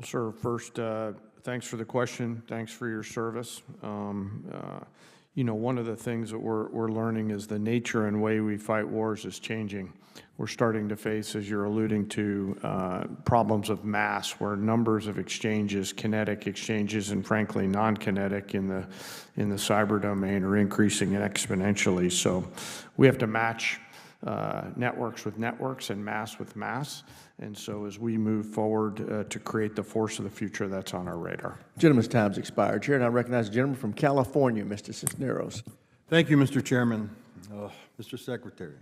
Sir, first, thanks for the question. Thanks for your service. You know, one of the things that we're learning is the nature and way we fight wars is changing. We're starting to face, as you're alluding to, problems of mass, where numbers of exchanges, kinetic exchanges, and frankly non-kinetic in the cyber domain are increasing exponentially. So we have to match networks with networks and mass with mass. And so as we move forward to create the force of the future, that's on our radar. Gentleman's time's expired. Chair, and I recognize the gentleman from California, Mr. Cisneros. Thank you, Mr. Chairman. Mr. Secretary,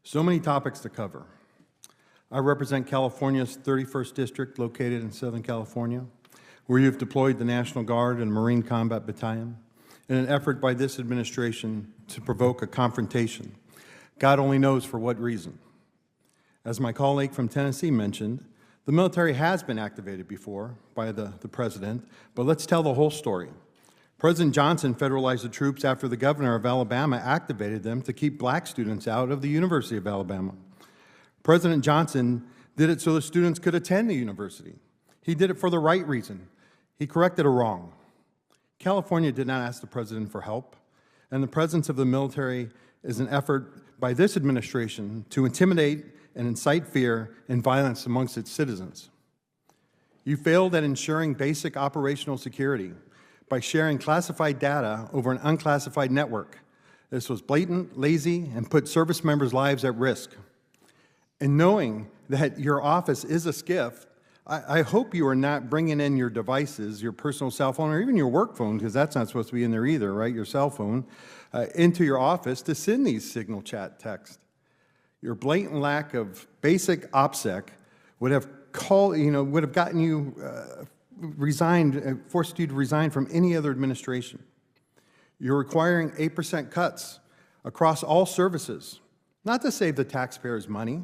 so many topics to cover. I represent California's 31st District, located in Southern California, where you've deployed the National Guard and Marine Combat Battalion in an effort by this administration to provoke a confrontation. God only knows for what reason. As my colleague from Tennessee mentioned, the military has been activated before by the president, but let's tell the whole story. President Johnson federalized the troops after the governor of Alabama activated them to keep black students out of the University of Alabama. President Johnson did it so the students could attend the university. He did it for the right reason. He corrected a wrong. California did not ask the president for help, and the presence of the military is an effort by this administration to intimidate and incite fear and violence amongst its citizens. You failed at ensuring basic operational security by sharing classified data over an unclassified network. This was blatant, lazy, and put service members' lives at risk. And knowing that your office is a SCIF, I hope you are not bringing in your devices, your personal cell phone, or even your work phone, because that's not supposed to be in there either, right, your cell phone, into your office to send these signal chat texts. Your blatant lack of basic OPSEC would have gotten you forced you to resign from any other administration. You're requiring 8% cuts across all services, not to save the taxpayers money,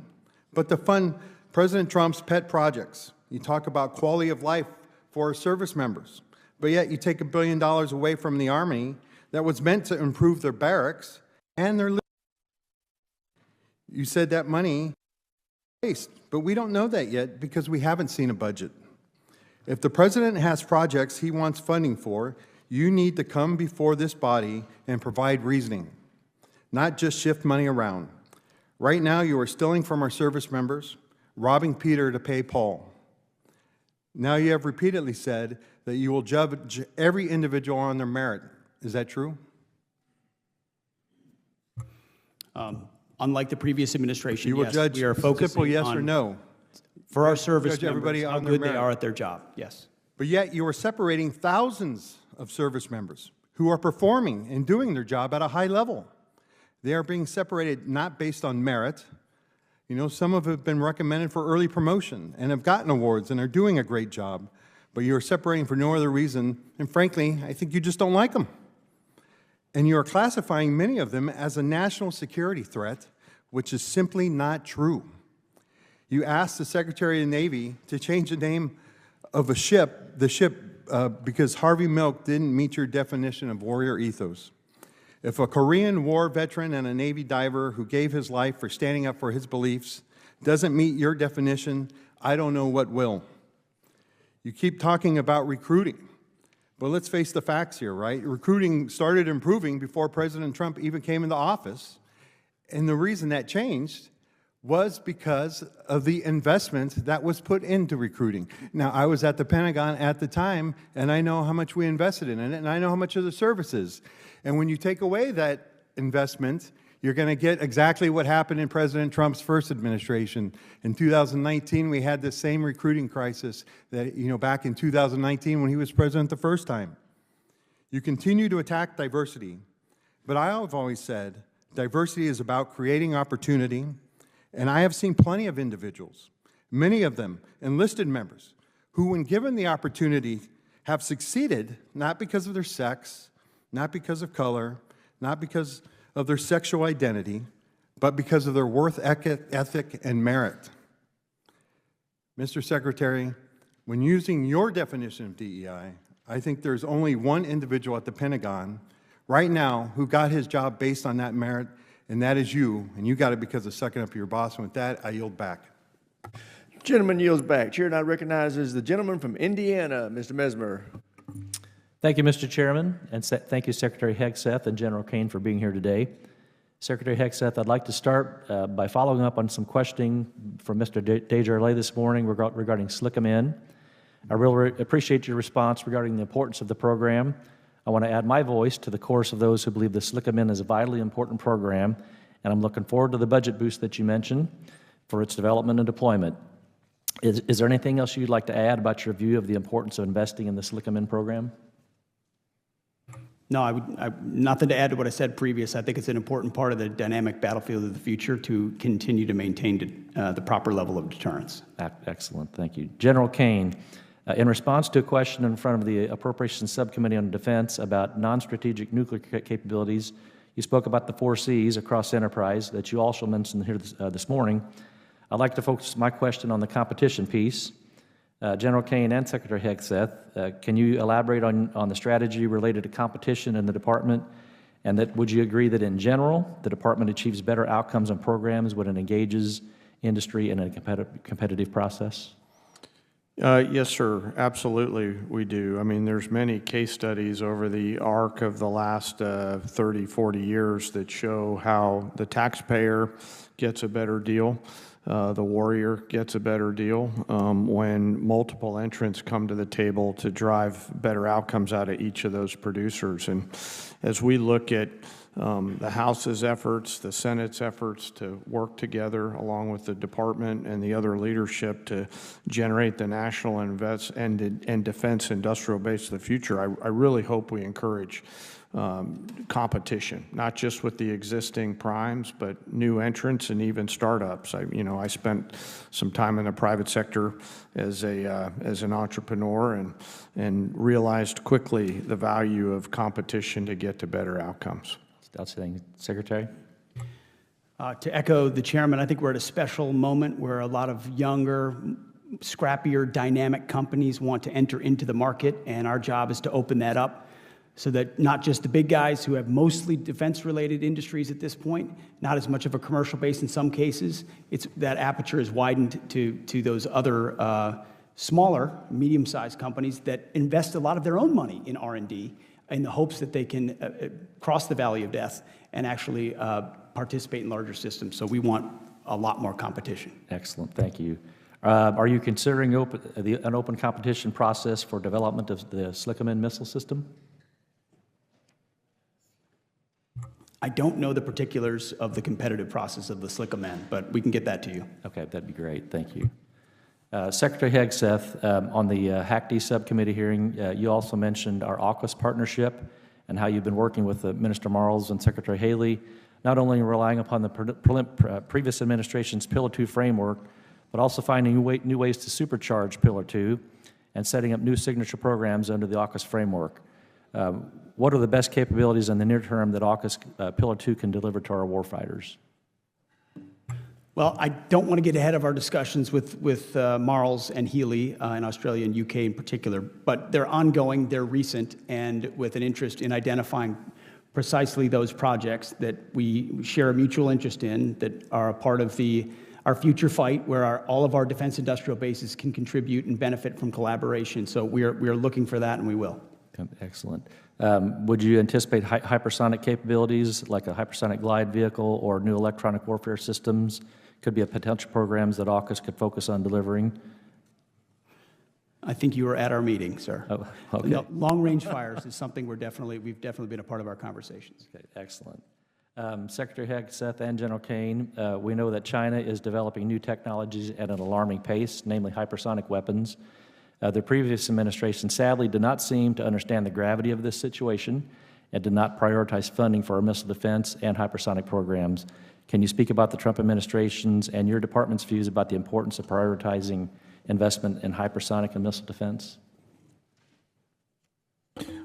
but to fund President Trump's pet projects. You talk about quality of life for our service members, but yet you take $1 billion away from the Army that was meant to improve their barracks and their living. You said that money waste, but we don't know that yet because we haven't seen a budget. If the president has projects he wants funding for, you need to come before this body and provide reasoning, not just shift money around. Right now, you are stealing from our service members, robbing Peter to pay Paul. Now you have repeatedly said that you will judge every individual on their merit. Is that true? Unlike the previous administration, you will yes, judge we are focusing simple yes on, or no. For our service Judge everybody members, how on their good they merit. are at their job, yes. But yet you are separating thousands of service members who are performing and doing their job at a high level. They are being separated not based on merit. You know, some of them have been recommended for early promotion and have gotten awards and are doing a great job, but you are separating for no other reason, and frankly, I think you just don't like them. And you are classifying many of them as a national security threat, which is simply not true. You asked the Secretary of the Navy to change the name of the ship, because Harvey Milk didn't meet your definition of warrior ethos. If a Korean War veteran and a Navy diver who gave his life for standing up for his beliefs doesn't meet your definition, I don't know what will. You keep talking about recruiting, but let's face the facts here, right? Recruiting started improving before President Trump even came into office, and the reason that changed was because of the investment that was put into recruiting. Now, I was at the Pentagon at the time, and I know how much we invested in it, and I know how much of the services. And when you take away that investment, you're going to get exactly what happened in President Trump's first administration. In 2019, we had this same recruiting crisis that, back in 2019 when he was president the first time. You continue to attack diversity, but I have always said diversity is about creating opportunity. And I have seen plenty of individuals, many of them enlisted members, who when given the opportunity have succeeded, not because of their sex, not because of color, not because of their sexual identity, but because of their worth ethic and merit. Mr. Secretary, when using your definition of DEI, I think there's only one individual at the Pentagon right now who got his job based on that merit, and that is you, and you got it because of sucking up to your boss. And with that, I yield back. Gentleman yields back. Chair now recognizes the gentleman from Indiana, Mr. Mesmer. Thank you, Mr. Chairman, and thank you, Secretary Hegseth and General Caine, for being here today. Secretary Hegseth, I'd like to start by following up on some questioning from Mr. Desjardins this morning regarding SLCM. I really appreciate your response regarding the importance of the program. I want to add my voice to the chorus of those who believe the SLCM is a vitally important program, and I'm looking forward to the budget boost that you mentioned for its development and deployment. Is there anything else you'd like to add about your view of the importance of investing in the SLCM program? No, nothing to add to what I said previous. I think it's an important part of the dynamic battlefield of the future to continue to maintain the proper level of deterrence. Excellent, thank you. General Caine, in response to a question in front of the Appropriations Subcommittee on Defense about non-strategic nuclear capabilities, you spoke about the 4 Cs across enterprise that you also mentioned here this morning. I'd like to focus my question on the competition piece. General Caine and Secretary Hegseth, can you elaborate on the strategy related to competition in the department, and that would you agree that in general the department achieves better outcomes on programs when it engages industry in a competitive process? Yes, sir. Absolutely, we do. I mean, there's many case studies over the arc of the last 30, 40 years that show how the taxpayer gets a better deal. The warrior gets a better deal when multiple entrants come to the table to drive better outcomes out of each of those producers. And as we look at the House's efforts, the Senate's efforts to work together along with the department and the other leadership to generate the national and defense industrial base of the future, I really hope we encourage competition, not just with the existing primes, but new entrants and even startups. I spent some time in the private sector as an entrepreneur and realized quickly the value of competition to get to better outcomes. Outstanding. Secretary? To echo the chairman, I think we're at a special moment where a lot of younger, scrappier, dynamic companies want to enter into the market, and our job is to open that up so that not just the big guys who have mostly defense-related industries at this point, not as much of a commercial base in some cases, that aperture is widened to those other smaller, medium-sized companies that invest a lot of their own money in R&D in the hopes that they can cross the valley of death and actually participate in larger systems. So we want a lot more competition. Excellent, thank you. Are you considering an open competition process for development of the SLCM missile system? I don't know the particulars of the competitive process of the SLCM, but we can get that to you. Okay, that'd be great, thank you. Secretary Hegseth, on the HACD subcommittee hearing, you also mentioned our AUKUS partnership and how you've been working with Minister Marles and Secretary Haley, not only relying upon the previous administration's Pillar 2 framework, but also finding new ways to supercharge Pillar 2 and setting up new signature programs under the AUKUS framework. What are the best capabilities in the near term that AUKUS Pillar 2 can deliver to our warfighters? Well, I don't want to get ahead of our discussions with Marles and Healy in Australia and UK in particular, but they're ongoing, they're recent, and with an interest in identifying precisely those projects that we share a mutual interest in, that are a part of our future fight, where all of our defense industrial bases can contribute and benefit from collaboration. So we are looking for that, and we will. Excellent. Would you anticipate hypersonic capabilities, like a hypersonic glide vehicle or new electronic warfare systems, could be a potential programs that AUKUS could focus on delivering? I think you were at our meeting, sir. Oh, okay. No, long-range fires is something we've definitely been a part of our conversations. Okay, excellent. Secretary Hegseth and General Caine, we know that China is developing new technologies at an alarming pace, namely hypersonic weapons. The previous administration sadly did not seem to understand the gravity of this situation and did not prioritize funding for our missile defense and hypersonic programs. Can you speak about the Trump administration's and your department's views about the importance of prioritizing investment in hypersonic and missile defense?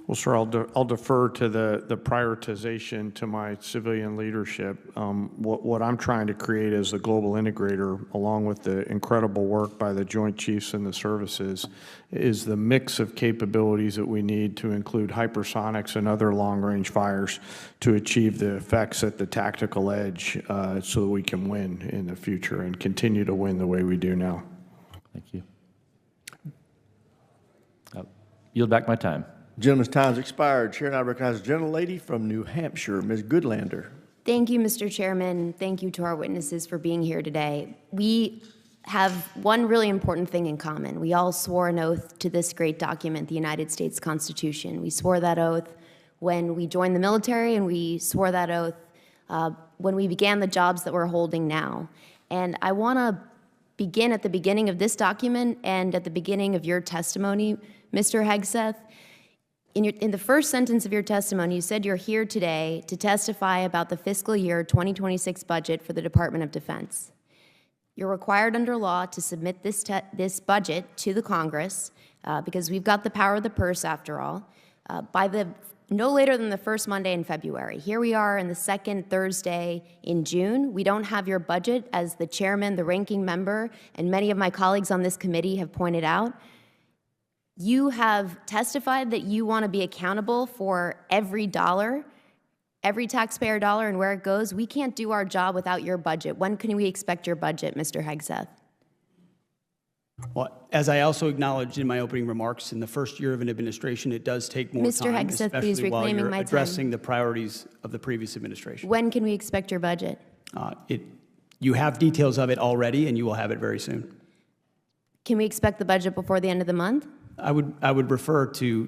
Well, sir, I'll defer to the prioritization to my civilian leadership. What I'm trying to create as a global integrator, along with the incredible work by the Joint Chiefs and the services, is the mix of capabilities that we need to include hypersonics and other long-range fires to achieve the effects at the tactical edge so that we can win in the future and continue to win the way we do now. Thank you. I'll yield back my time. Gentleman's time's expired. Chair now recognizes the gentlelady from New Hampshire, Ms. Goodlander. Thank you, Mr. Chairman. Thank you to our witnesses for being here today. We have one really important thing in common. We all swore an oath to this great document, the United States Constitution. We swore that oath when we joined the military, and we swore that oath when we began the jobs that we're holding now. And I want to begin at the beginning of this document and at the beginning of your testimony, Mr. Hegseth. In the first sentence of your testimony, you said you're here today to testify about the fiscal year 2026 budget for the Department of Defense. You're required under law to submit this budget to the Congress because we've got the power of the purse after all, by no later than the first Monday in February. Here we are in the second Thursday in June. We don't have your budget, as the chairman, the ranking member, and many of my colleagues on this committee have pointed out. You have testified that you want to be accountable for every dollar, every taxpayer dollar, and where it goes. We can't do our job without your budget. When can we expect your budget, Mr. Hegseth? Well, as I also acknowledged in my opening remarks, in the first year of an administration, it does take more Mr. time, Hegseth, please especially while reclaiming you're my time. addressing the priorities of the previous administration. When can we expect your budget? You have details of it already, and you will have it very soon. Can we expect the budget before the end of the month? I would refer to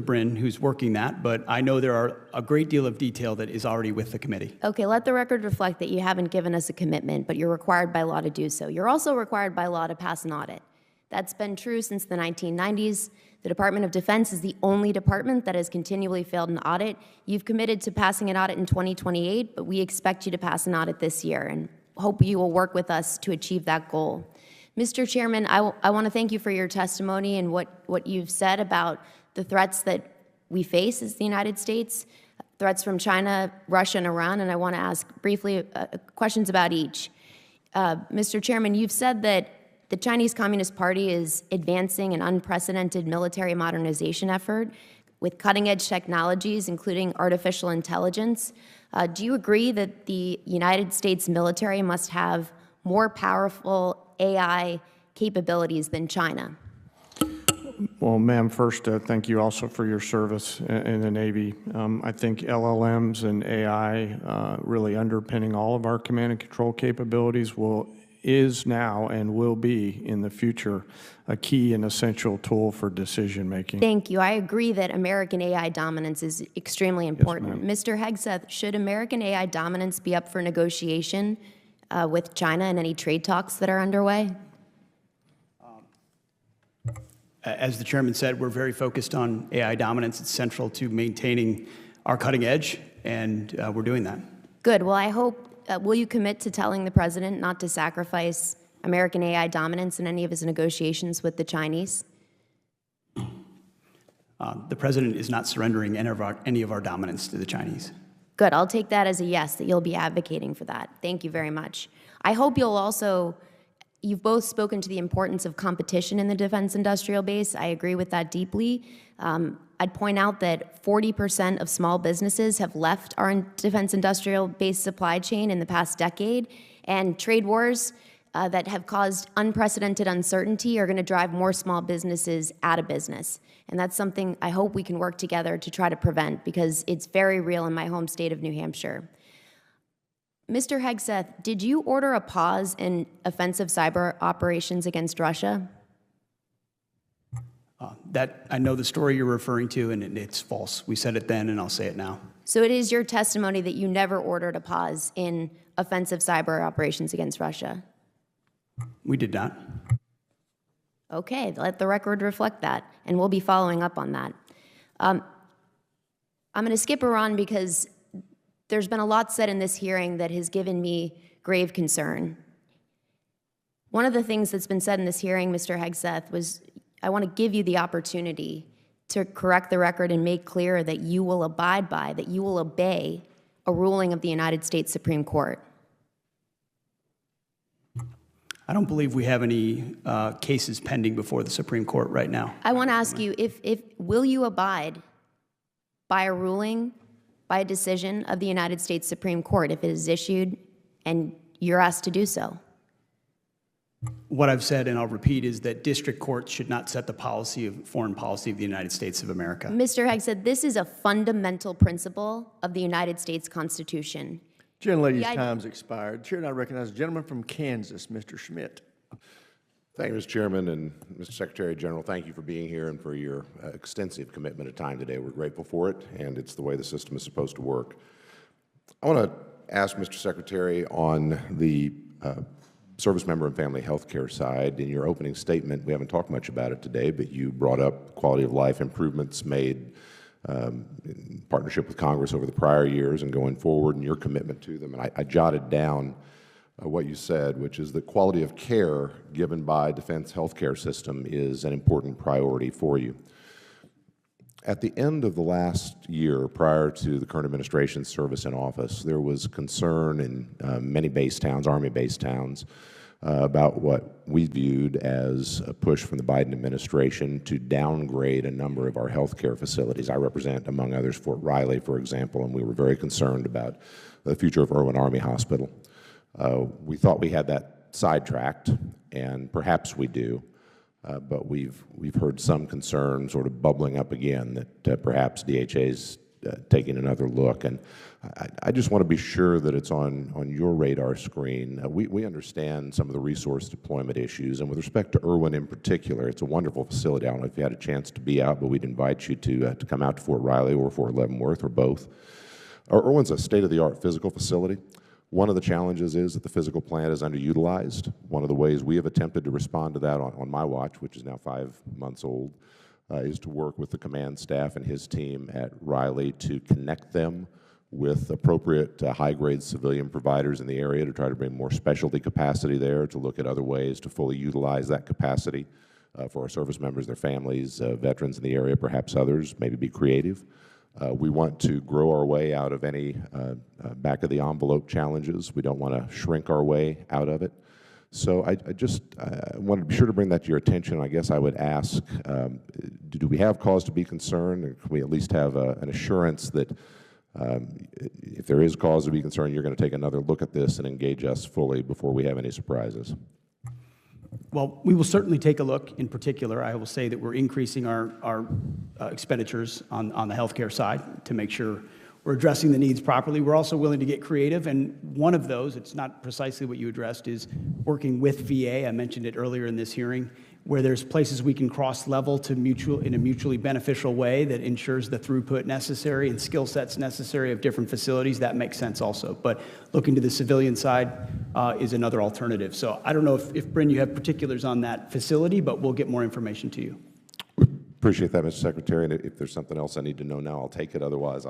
Bryn, who's working that, but I know there are a great deal of detail that is already with the committee. Okay, let the record reflect that you haven't given us a commitment, but you're required by law to do so. You're also required by law to pass an audit. That's been true since the 1990s. The Department of Defense is the only department that has continually failed an audit. You've committed to passing an audit in 2028, but we expect you to pass an audit this year and hope you will work with us to achieve that goal. Mr. Chairman, I want to thank you for your testimony and what you've said about the threats that we face as the United States, threats from China, Russia, and Iran, and I want to ask briefly questions about each. Mr. Chairman, you've said that the Chinese Communist Party is advancing an unprecedented military modernization effort with cutting-edge technologies, including artificial intelligence. Do you agree that the United States military must have more powerful AI capabilities than China? Well, ma'am, first, thank you also for your service in the Navy. I think LLMs and AI really underpinning all of our command and control capabilities is now and will be in the future a key and essential tool for decision making. Thank you. I agree that American AI dominance is extremely important. Yes, Mr. Hegseth, should American AI dominance be up for negotiation with China and any trade talks that are underway? As the chairman said, we're very focused on AI dominance. It's central to maintaining our cutting edge, and we're doing that. Good. Well, I hope, will you commit to telling the president not to sacrifice American AI dominance in any of his negotiations with the Chinese? The president is not surrendering any of our dominance to the Chinese. Good. I'll take that as a yes, that you'll be advocating for that. Thank you very much. I hope you'll also, you've both spoken to the importance of competition in the defense industrial base. I agree with that deeply. I'd point out that 40% of small businesses have left our defense industrial base supply chain in the past decade, and trade wars that have caused unprecedented uncertainty are going to drive more small businesses out of business. And that's something I hope we can work together to try to prevent, because it's very real in my home state of New Hampshire. Mr. Hegseth, did you order a pause in offensive cyber operations against Russia? That I know the story you're referring to, and it's false. We said it then, and I'll say it now. So it is your testimony that you never ordered a pause in offensive cyber operations against Russia? We did not. Okay, let the record reflect that, and we'll be following up on that. I'm going to skip Iran because there's been a lot said in this hearing that has given me grave concern. One of the things that's been said in this hearing, Mr. Hegseth, was I want to give you the opportunity to correct the record and make clear that you will abide by, that you will obey a ruling of the United States Supreme Court. I don't believe we have any cases pending before the Supreme Court right now. I want to ask you, will you abide by a ruling, by a decision of the United States Supreme Court if it is issued and you're asked to do so? What I've said, and I'll repeat, is that district courts should not set the foreign policy of the United States of America. Mr. Hegseth, this is a fundamental principle of the United States Constitution. Gentlelady's time's expired. Chair now recognizes the gentleman from Kansas, Mr. Schmidt. Thank you, Mr. Chairman, and Mr. Secretary General, thank you for being here and for your extensive commitment of time today. We're grateful for it, and it's the way the system is supposed to work. I want to ask Mr. Secretary on the service member and family health care side. In your opening statement, we haven't talked much about it today, but you brought up quality of life improvements made in partnership with Congress over the prior years and going forward, and your commitment to them. And I jotted down what you said, which is that quality of care given by defense healthcare system is an important priority for you. At the end of the last year, prior to the current administration's service in office, there was concern in many base towns, Army base towns, about what we viewed as a push from the Biden administration to downgrade a number of our healthcare facilities. I represent, among others, Fort Riley, for example, and we were very concerned about the future of Irwin Army Hospital. We thought we had that sidetracked, and perhaps we do, but we've heard some concern sort of bubbling up again that perhaps DHA's taking another look. And I just want to be sure that it's on your radar screen. We understand some of the resource deployment issues, and with respect to Irwin in particular, it's a wonderful facility. I don't know if you had a chance to be out, but we'd invite you to come out to Fort Riley or Fort Leavenworth or both. Irwin's a state-of-the-art physical facility. One of the challenges is that the physical plant is underutilized. One of the ways we have attempted to respond to that on my watch, which is now 5 months old, is to work with the command staff and his team at Riley to connect them with appropriate high-grade civilian providers in the area to try to bring more specialty capacity there, to look at other ways to fully utilize that capacity for our service members, their families, veterans in the area, perhaps others, maybe be creative. We want to grow our way out of any back-of-the-envelope challenges. We don't want to shrink our way out of it. So I wanted to be sure to bring that to your attention. I guess I would ask, do we have cause to be concerned, or can we at least have an assurance that if there is cause to be concerned, you're going to take another look at this and engage us fully before we have any surprises? Well, we will certainly take a look. In particular, I will say that we're increasing our expenditures on the healthcare side to make sure we're addressing the needs properly. We're also willing to get creative, and one of those, it's not precisely what you addressed, is working with VA. I mentioned it earlier in this hearing, where there's places we can cross-level to in a mutually beneficial way that ensures the throughput necessary and skill sets necessary of different facilities. That makes sense also. But looking to the civilian side is another alternative. So I don't know if Bryn, you have particulars on that facility, but we'll get more information to you. Appreciate that, Mr. Secretary, and if there's something else I need to know now, I'll take it. Otherwise,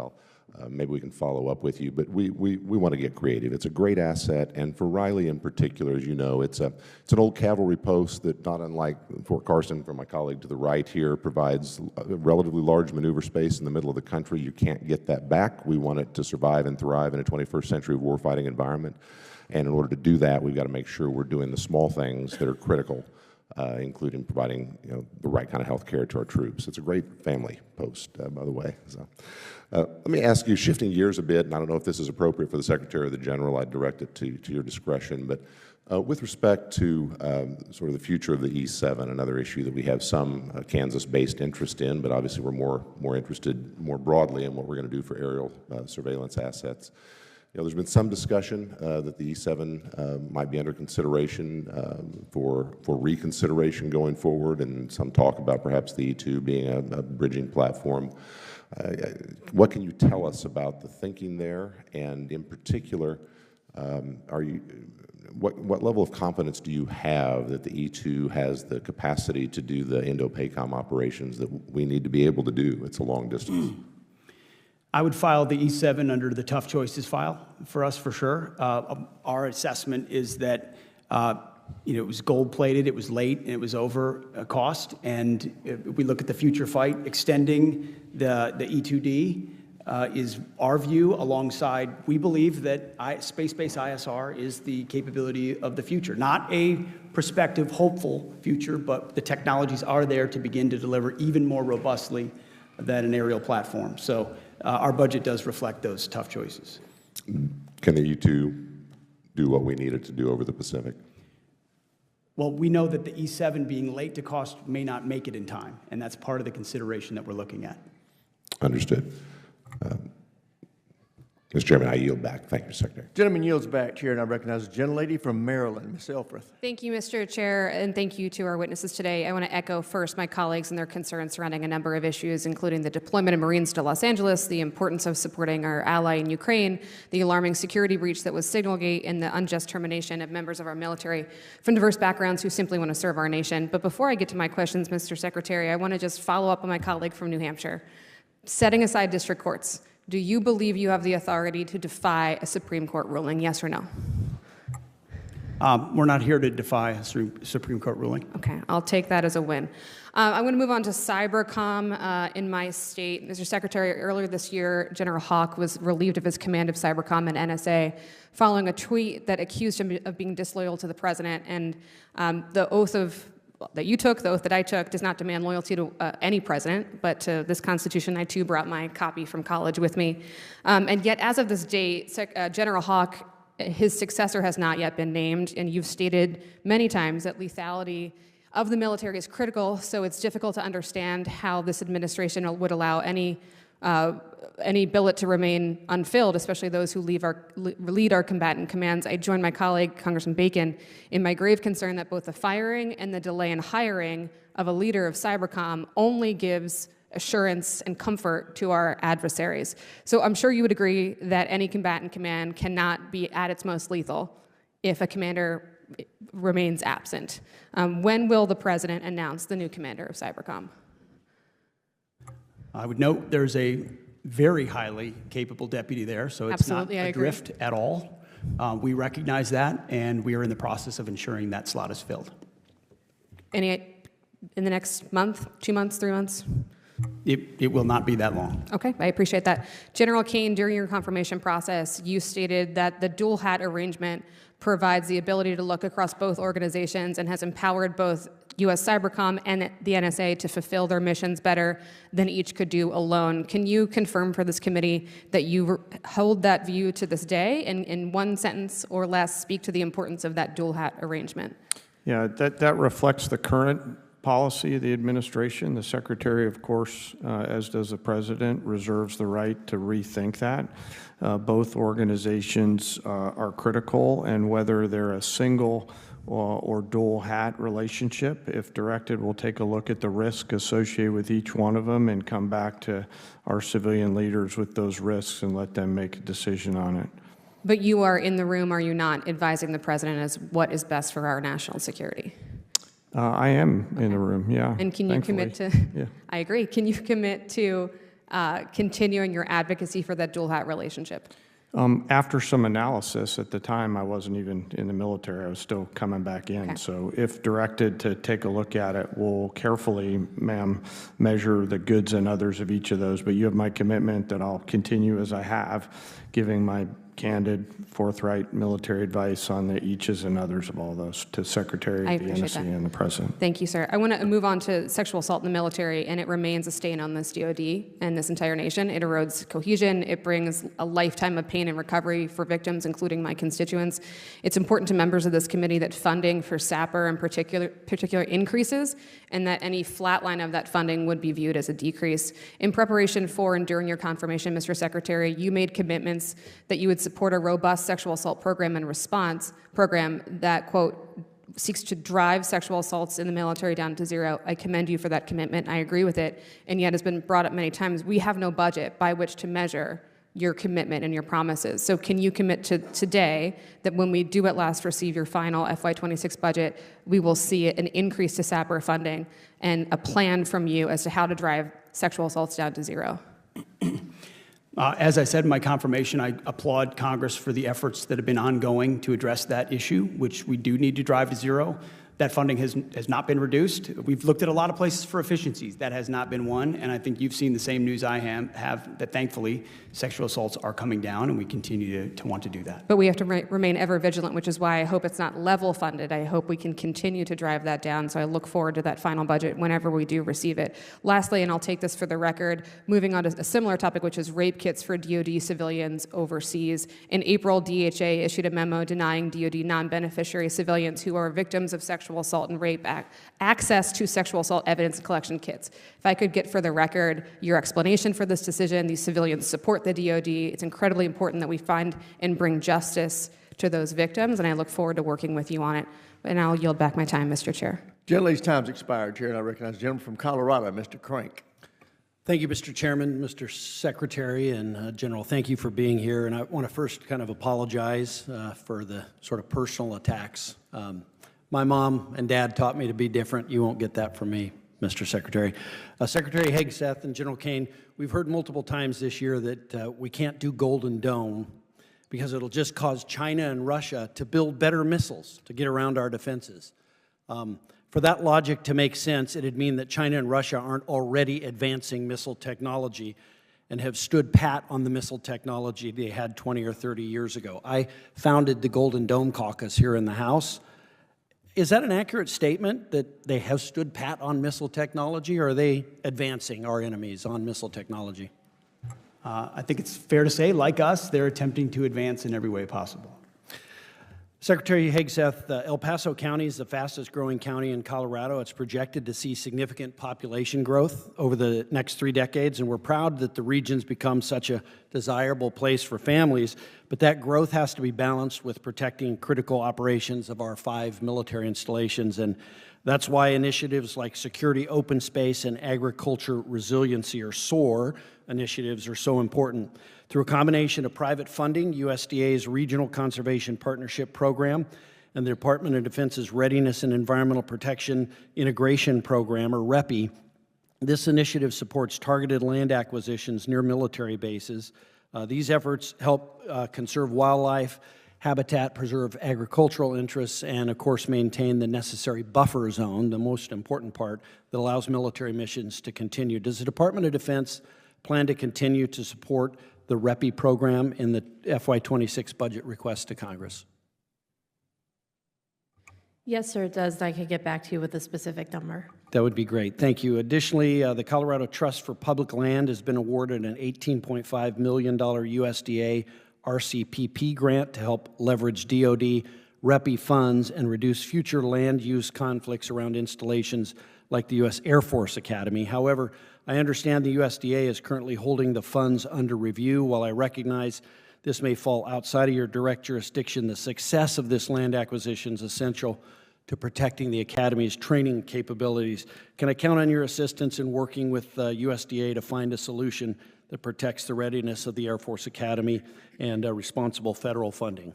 maybe we can follow up with you. But we want to get creative. It's a great asset, and for Riley in particular, as you know, it's an old cavalry post that, not unlike Fort Carson, from my colleague to the right here, provides a relatively large maneuver space in the middle of the country. You can't get that back. We want it to survive and thrive in a 21st century warfighting environment, and in order to do that, we've got to make sure we're doing the small things that are critical. Including providing the right kind of health care to our troops. It's a great family post, by the way. So, let me ask you, shifting gears a bit, and I don't know if this is appropriate for the Secretary or the General, I'd direct it to your discretion, but with respect to sort of the future of the E-7, another issue that we have some Kansas-based interest in, but obviously we're more interested more broadly in what we're going to do for aerial surveillance assets. There's been some discussion that the E-7 might be under consideration for reconsideration going forward, and some talk about perhaps the E-2 being a bridging platform. What can you tell us about the thinking there, and in particular, what level of confidence do you have that the E-2 has the capacity to do the Indo-PACOM operations that we need to be able to do? It's a long distance. I would file the E-7 under the tough choices file for us, for sure. Our assessment is that it was gold-plated, it was late, and it was over cost. And if we look at the future fight, extending the E-2D is our view alongside, we believe that space-based ISR is the capability of the future. Not a prospective, hopeful future, but the technologies are there to begin to deliver even more robustly than an aerial platform. So our budget does reflect those tough choices. Can the E-2 do what we need it to do over the Pacific? Well, we know that the E7 being late to cost may not make it in time, and that's part of the consideration that we're looking at. Understood. Mr. Chairman, I yield back. Thank you, Mr. Secretary. Gentleman yields back. Chair now recognizes the gentlelady from Maryland, Ms. Elfreth. Thank you, Mr. Chair, and thank you to our witnesses today. I want to echo first my colleagues and their concerns surrounding a number of issues, including the deployment of Marines to Los Angeles, the importance of supporting our ally in Ukraine, the alarming security breach that was Signalgate, and the unjust termination of members of our military from diverse backgrounds who simply want to serve our nation. But before I get to my questions, Mr. Secretary, I want to just follow up on my colleague from New Hampshire. Setting aside district courts, do you believe you have the authority to defy a Supreme Court ruling, yes or no? We're not here to defy a Supreme Court ruling. Okay, I'll take that as a win. I'm going to move on to cybercom in my state. Mr. Secretary, earlier this year, General Hawk was relieved of his command of cybercom and NSA following a tweet that accused him of being disloyal to the president. And the oath that you took, the oath that I took, does not demand loyalty to any president, but to this Constitution. I too brought my copy from college with me. And yet, as of this date, General Hawk, his successor has not yet been named, and you've stated many times that lethality of the military is critical, so it's difficult to understand how this administration would allow any billet to remain unfilled, especially those who lead our combatant commands. I join my colleague, Congressman Bacon, in my grave concern that both the firing and the delay in hiring of a leader of cybercom only gives assurance and comfort to our adversaries. So I'm sure you would agree that any combatant command cannot be at its most lethal if a commander remains absent. When will the president announce the new commander of cybercom? I would note there's a very highly capable deputy there, so it's Absolutely, not I agree. adrift at all. We recognize that, and we are in the process of ensuring that slot is filled. Any in the next month, 2 months, 3 months? It will not be that long. Okay, I appreciate that. General Caine, during your confirmation process, you stated that the dual hat arrangement provides the ability to look across both organizations and has empowered both U.S. Cybercom and the NSA to fulfill their missions better than each could do alone. Can you confirm for this committee that you hold that view to this day, and in one sentence or less speak to the importance of that dual hat arrangement? Yeah, that reflects the current policy of the administration. The Secretary, of course, as does the President, reserves the right to rethink that. Both organizations are critical, and whether they're a single or dual hat relationship, if directed, we'll take a look at the risk associated with each one of them and come back to our civilian leaders with those risks and let them make a decision on it. But you are in the room, are you not, advising the President as what is best for our national security? I am in the room, yeah. And can you commit to, yeah. I agree, can you commit to continuing your advocacy for that dual hat relationship? After some analysis, at the time I wasn't even in the military, I was still coming back in. Okay. So if directed to take a look at it, we'll carefully, ma'am, measure the goods and others of each of those. But you have my commitment that I'll continue as I have, giving my candid, forthright military advice on the eaches and others of all those to Secretary of the NSC and the President. Thank you, sir. I want to move on to sexual assault in the military, and it remains a stain on this DoD and this entire nation. It erodes cohesion. It brings a lifetime of pain and recovery for victims, including my constituents. It's important to members of this committee that funding for SAPR in particular increases, and that any flatline of that funding would be viewed as a decrease. In preparation for and during your confirmation, Mr. Secretary, you made commitments that you would support a robust sexual assault program and response program that, quote, seeks to drive sexual assaults in the military down to zero. I commend you for that commitment. I agree with it. And yet, has been brought up many times, we have no budget by which to measure your commitment and your promises. So can you commit to today that when we do at last receive your final FY26 budget, we will see an increase to SAPR funding and a plan from you as to how to drive sexual assaults down to zero? As I said in my confirmation, I applaud Congress for the efforts that have been ongoing to address that issue, which we do need to drive to zero. That funding has not been reduced. We've looked at a lot of places for efficiencies. That has not been one, and I think you've seen the same news I have, that thankfully sexual assaults are coming down, and we continue to want to do that. But we have to remain ever vigilant, which is why I hope it's not level funded. I hope we can continue to drive that down, so I look forward to that final budget whenever we do receive it. Lastly, and I'll take this for the record, moving on to a similar topic, which is rape kits for DoD civilians overseas. In April, DHA issued a memo denying DoD non-beneficiary civilians who are victims of sexual sexual assault and rape, access to sexual assault evidence collection kits. If I could get for the record your explanation for this decision. These civilians support the DoD. It's incredibly important that we find and bring justice to those victims, and I look forward to working with you on it. And I'll yield back my time, Mr. Chair. Gentlelady's time's expired, Chair, and I recognize the gentleman from Colorado, Mr. Crank. Thank you, Mr. Chairman, Mr. Secretary, and General. Thank you for being here. And I want to first kind of apologize for the sort of personal attacks. My mom and dad taught me to be different. You won't get that from me, Mr. Secretary. Secretary Hegseth and General Caine, we've heard multiple times this year that we can't do Golden Dome because it'll just cause China and Russia to build better missiles to get around our defenses. For that logic to make sense, it'd mean that China and Russia aren't already advancing missile technology and have stood pat on the missile technology they had 20 or 30 years ago. I founded the Golden Dome Caucus here in the House. Is that an accurate statement that they have stood pat on missile technology, or are they advancing our enemies on missile technology? I think it's fair to say, like us, they're attempting to advance in every way possible. Secretary Hegseth, El Paso County is the fastest growing county in Colorado. It's projected to see significant population growth over the next 3 decades, and we're proud that the region's become such a desirable place for families, but that growth has to be balanced with protecting critical operations of our 5 military installations, and that's why initiatives like Security Open Space and Agriculture Resiliency, or SOAR, initiatives are so important. Through a combination of private funding, USDA's Regional Conservation Partnership Program, and the Department of Defense's Readiness and Environmental Protection Integration Program, or REPI, this initiative supports targeted land acquisitions near military bases. These efforts help conserve wildlife, habitat, preserve agricultural interests, and of course maintain the necessary buffer zone, the most important part, that allows military missions to continue. Does the Department of Defense plan to continue to support the REPI program in the FY26 budget request to Congress? Yes, sir, it does. I could get back to you with a specific number. That would be great. Thank you. Additionally, the Colorado Trust for Public Land has been awarded an $18.5 million USDA RCPP grant to help leverage DoD REPI funds and reduce future land use conflicts around installations like the U.S. Air Force Academy. However, I understand the USDA is currently holding the funds under review. While I recognize this may fall outside of your direct jurisdiction, the success of this land acquisition is essential to protecting the Academy's training capabilities. Can I count on your assistance in working with USDA to find a solution that protects the readiness of the Air Force Academy and responsible federal funding?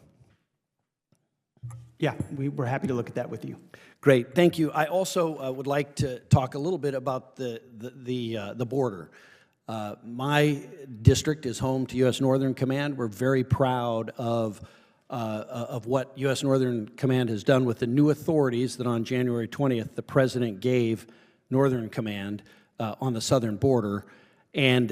Yeah, we're happy to look at that with you. Great, thank you. I also would like to talk a little bit about the border. My district is home to U.S. Northern Command. We're very proud of what U.S. Northern Command has done with the new authorities that on January 20th the President gave Northern Command on the southern border. And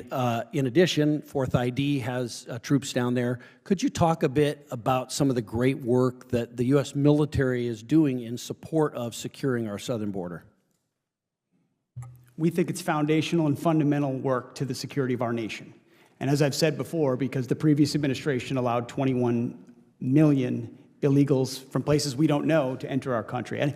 in addition, 4th ID has troops down there. Could you talk a bit about some of the great work that the U.S. military is doing in support of securing our southern border? We think it's foundational and fundamental work to the security of our nation. And as I've said before, because the previous administration allowed 21 million illegals from places we don't know to enter our country. And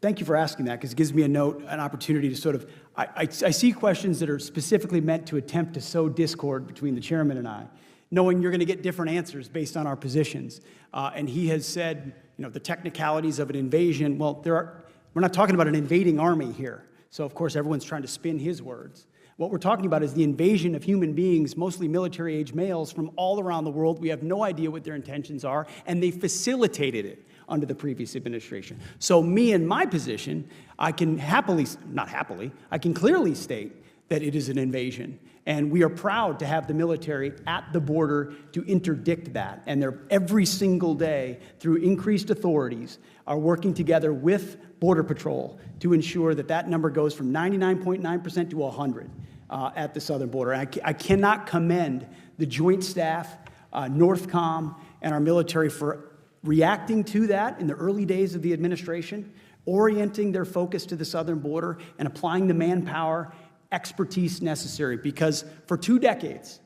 thank you for asking that, because it gives me an opportunity to sort of, I see questions that are specifically meant to attempt to sow discord between the chairman and I, knowing you're going to get different answers based on our positions. And he has said, you know, the technicalities of an invasion, well, we're not talking about an invading army here. So, of course, everyone's trying to spin his words. What we're talking about is the invasion of human beings, mostly military-age males from all around the world. We have no idea what their intentions are, and they facilitated it under the previous administration. So me in my position, I can I can clearly state that it is an invasion. And we are proud to have the military at the border to interdict that. And they're every single day, through increased authorities, are working together with Border Patrol to ensure that that number goes from 99.9% to 100 at the southern border. I cannot commend the Joint Staff, NORTHCOM, and our military for reacting to that in the early days of the administration, orienting their focus to the southern border, and applying the manpower expertise necessary. Because for 2 decades,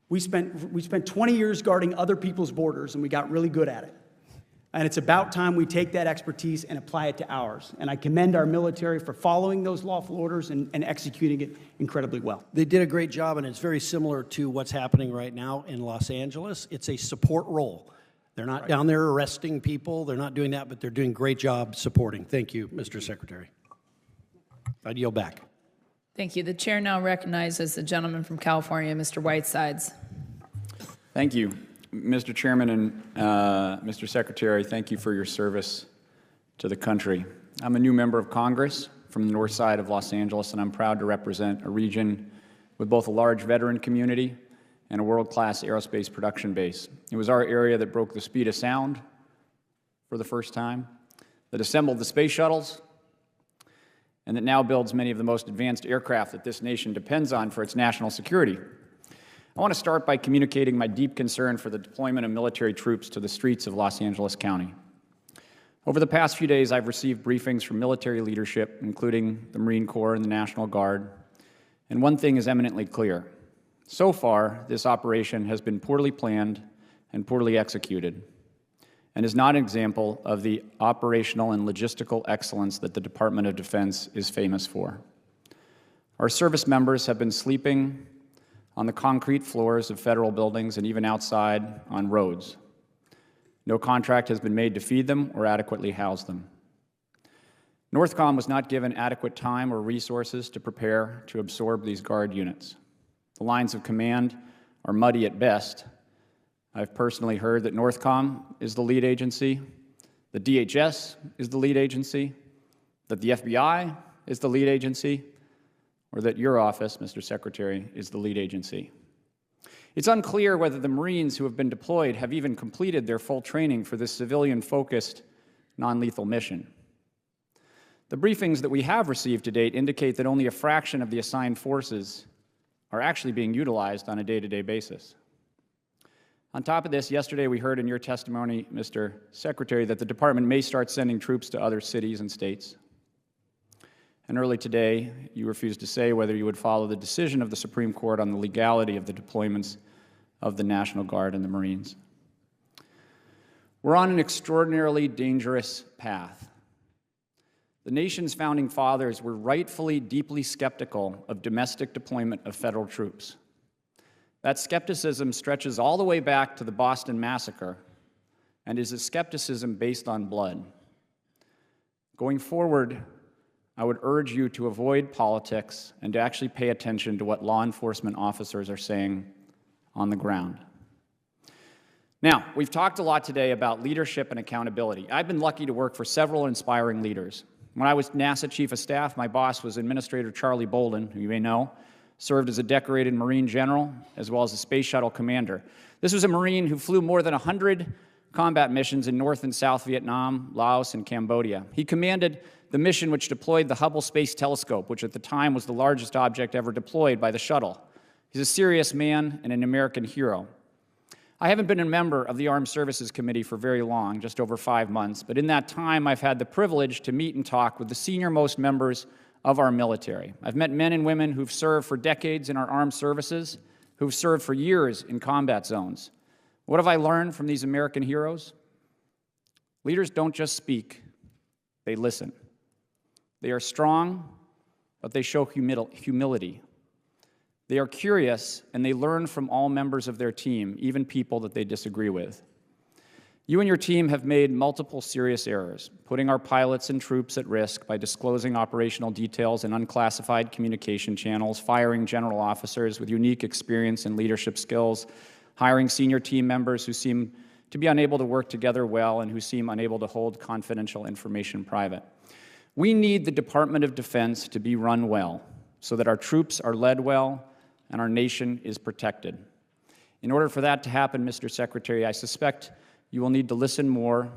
we spent 20 years guarding other people's borders, and we got really good at it. And it's about time we take that expertise and apply it to ours. And I commend our military for following those lawful orders and executing it incredibly well. They did a great job, and it's very similar to what's happening right now in Los Angeles. It's a support role. They're not down there arresting people. They're not doing that, but they're doing a great job supporting. Thank you, Mr. Secretary. I'd yield back. Thank you. The chair now recognizes the gentleman from California, Mr. Whitesides. Thank you. Mr. Chairman and Mr. Secretary, thank you for your service to the country. I'm a new member of Congress from the north side of Los Angeles, and I'm proud to represent a region with both a large veteran community and a world-class aerospace production base. It was our area that broke the speed of sound for the first time, that assembled the space shuttles, and that now builds many of the most advanced aircraft that this nation depends on for its national security. I want to start by communicating my deep concern for the deployment of military troops to the streets of Los Angeles County. Over the past few days, I've received briefings from military leadership, including the Marine Corps and the National Guard, and one thing is eminently clear. So far, this operation has been poorly planned and poorly executed, and is not an example of the operational and logistical excellence that the Department of Defense is famous for. Our service members have been sleeping on the concrete floors of federal buildings and even outside on roads. No contract has been made to feed them or adequately house them. NORTHCOM was not given adequate time or resources to prepare to absorb these Guard units. The lines of command are muddy at best. I've personally heard that NORTHCOM is the lead agency, the DHS is the lead agency, that the FBI is the lead agency, or that your office, Mr. Secretary, is the lead agency. It's unclear whether the Marines who have been deployed have even completed their full training for this civilian-focused, non-lethal mission. The briefings that we have received to date indicate that only a fraction of the assigned forces are actually being utilized on a day-to-day basis. On top of this, yesterday we heard in your testimony, Mr. Secretary, that the Department may start sending troops to other cities and states. And early today, you refused to say whether you would follow the decision of the Supreme Court on the legality of the deployments of the National Guard and the Marines. We're on an extraordinarily dangerous path. The nation's founding fathers were rightfully deeply skeptical of domestic deployment of federal troops. That skepticism stretches all the way back to the Boston Massacre and is a skepticism based on blood. Going forward, I would urge you to avoid politics and to actually pay attention to what law enforcement officers are saying on the ground. Now, we've talked a lot today about leadership and accountability. I've been lucky to work for several inspiring leaders. When I was NASA Chief of Staff, my boss was Administrator Charlie Bolden, who you may know, served as a decorated Marine general as well as a space shuttle commander. This was a Marine who flew more than 100 combat missions in North and South Vietnam, Laos, and Cambodia. He commanded the mission which deployed the Hubble Space Telescope, which at the time was the largest object ever deployed by the shuttle. He's a serious man and an American hero. I haven't been a member of the Armed Services Committee for very long, just over 5 months, but in that time I've had the privilege to meet and talk with the senior-most members of our military. I've met men and women who've served for decades in our armed services, who've served for years in combat zones. What have I learned from these American heroes? Leaders don't just speak, they listen. They are strong, but they show humility. They are curious, and they learn from all members of their team, even people that they disagree with. You and your team have made multiple serious errors, putting our pilots and troops at risk by disclosing operational details in unclassified communication channels, firing general officers with unique experience and leadership skills, hiring senior team members who seem to be unable to work together well and who seem unable to hold confidential information private. We need the Department of Defense to be run well so that our troops are led well and our nation is protected. In order for that to happen, Mr. Secretary, I suspect you will need to listen more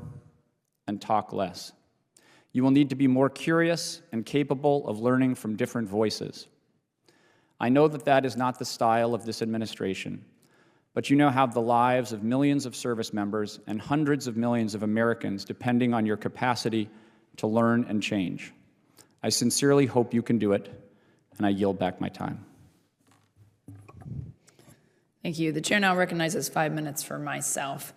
and talk less. You will need to be more curious and capable of learning from different voices. I know that that is not the style of this administration, but you now have the lives of millions of service members and hundreds of millions of Americans depending on your capacity to learn and change. I sincerely hope you can do it, and I yield back my time. Thank you. The chair now recognizes 5 minutes for myself.